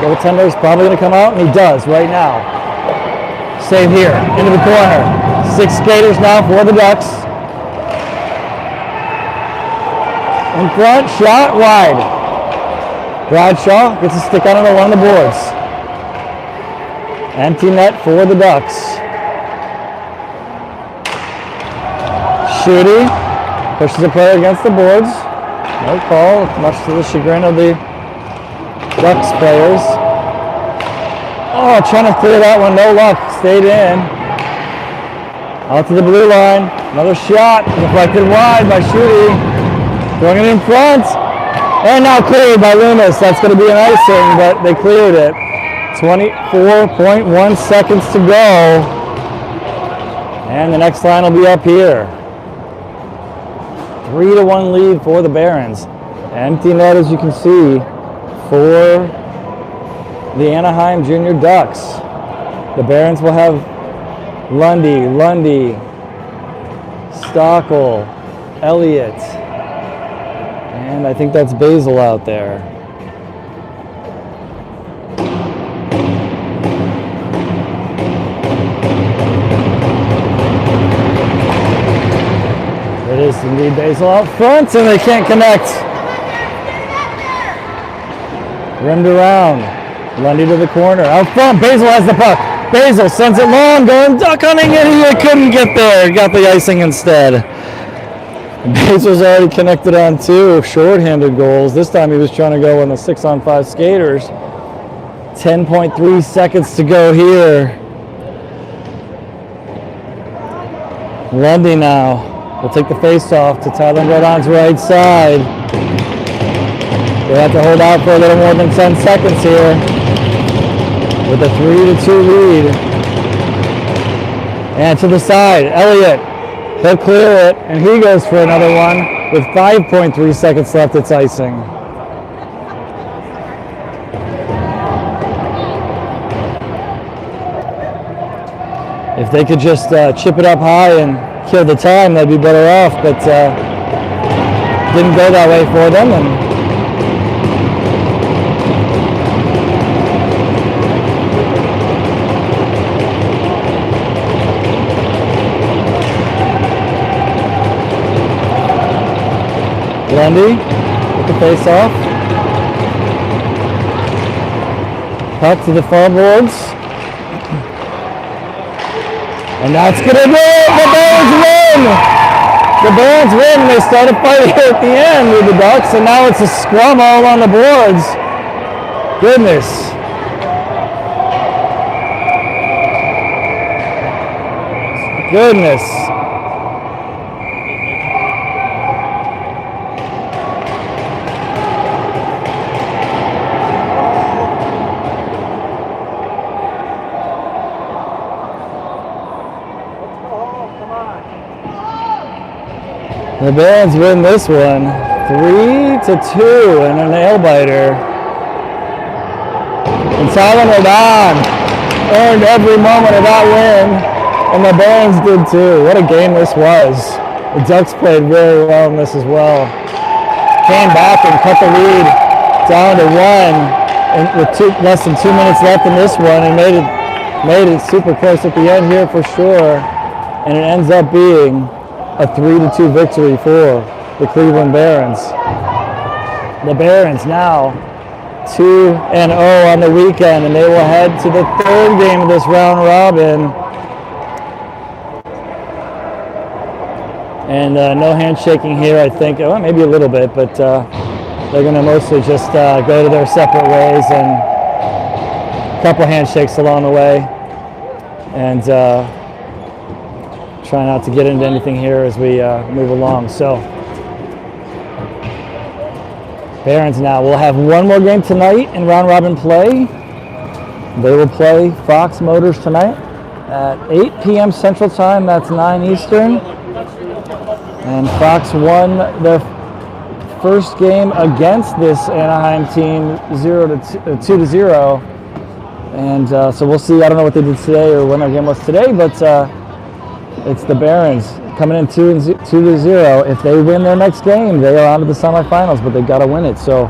Goaltender is probably going to come out, and he does right now. Save here, into the corner. 6 skaters now for the Ducks. In front, shot wide. Bradshaw gets a stick on it along the boards. Empty net for the Ducks. Shooty pushes the player against the boards. No call, much to the chagrin of the Ducks players. Oh, trying to clear that one, no luck. Stayed in. Out to the blue line. Another shot, deflected wide by Shooty. Throwing it in front. And now cleared by Loomis. That's going to be an icing, but they cleared it. 24.1 seconds to go. And the next line will be up here. 3-1 lead for the Barons. Empty net, as you can see, for the Anaheim Jr. Ducks. The Barons will have Lundy, Stockel, Elliott, and I think that's Basil out there. It is indeed Basil out front, and they can't connect. Rimmed around. Lundy to the corner. Out front. Basil has the puck. Basil sends it long. Going duck hunting, and he couldn't get there. Got the icing instead. Basil's already connected on 2 shorthanded goals. This time he was trying to go on the 6-on-5 skaters. 10.3 seconds to go here. Lundy now will take the face-off to Tyler Rodon's right side. They have to hold out for a little more than 10 seconds here with a 3-2 lead. And to the side, Elliott. He'll clear it, and he goes for another one with 5.3 seconds left. It's icing. If they could just chip it up high and kill the time, they'd be better off, but didn't go that way for them. And Lundy with the face-off. Puck to the far boards. And that's going to do it! The Barons win! The Barons win. They started fighting at the end with the Ducks, and now it's a scrum all on the boards. Goodness. Goodness. The Barons win this one, 3-2 in a nail-biter. And Tyler Rodon earned every moment of that win, and the Barons did too. What a game this was. The Ducks played very well in this as well. Came back and cut the lead down to 1 and with less than 2 minutes left in this one, and made it super close at the end here for sure. And it ends up being a 3-2 victory for the Cleveland Barons. The Barons now 2-0 on the weekend, and they will head to the 3rd game of this round robin. And no handshaking here, I think. Well, maybe a little bit, but they're going to mostly just go to their separate ways, and a couple handshakes along the way. And try not to get into anything here as we move along. So, Barons now will have one more game tonight in round robin play. They will play Fox Motors tonight at 8 p.m. Central Time. That's 9 Eastern. And Fox won their first game against this Anaheim team 2-0. And so we'll see. I don't know what they did today or when their game was today, but it's the Barons coming in 2-0. If they win their next game, they are on to the semifinals, but they've got to win it. So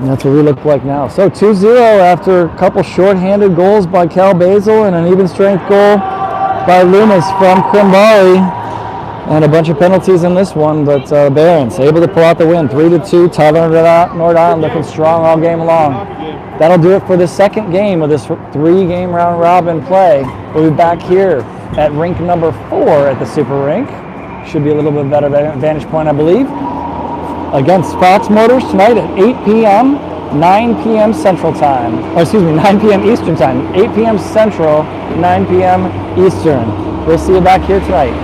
that's what we look like now. So 2-0 after a couple shorthanded goals by Cal Basil and an even strength goal by Loomis from Krimbali, and a bunch of penalties in this one. But Barons able to pull out the win, 3-2. Tyler Nordon looking strong all game long. That'll do it for the second game of this 3-game round robin play. We'll be back here at rink number 4 at the Super Rink. Should be a little bit better vantage point, I believe. Against Fox Motors tonight at 8 p.m., 9 p.m. Central Time. Or excuse me, 9 p.m. Eastern Time. 8 p.m. Central, 9 p.m. Eastern. We'll see you back here tonight.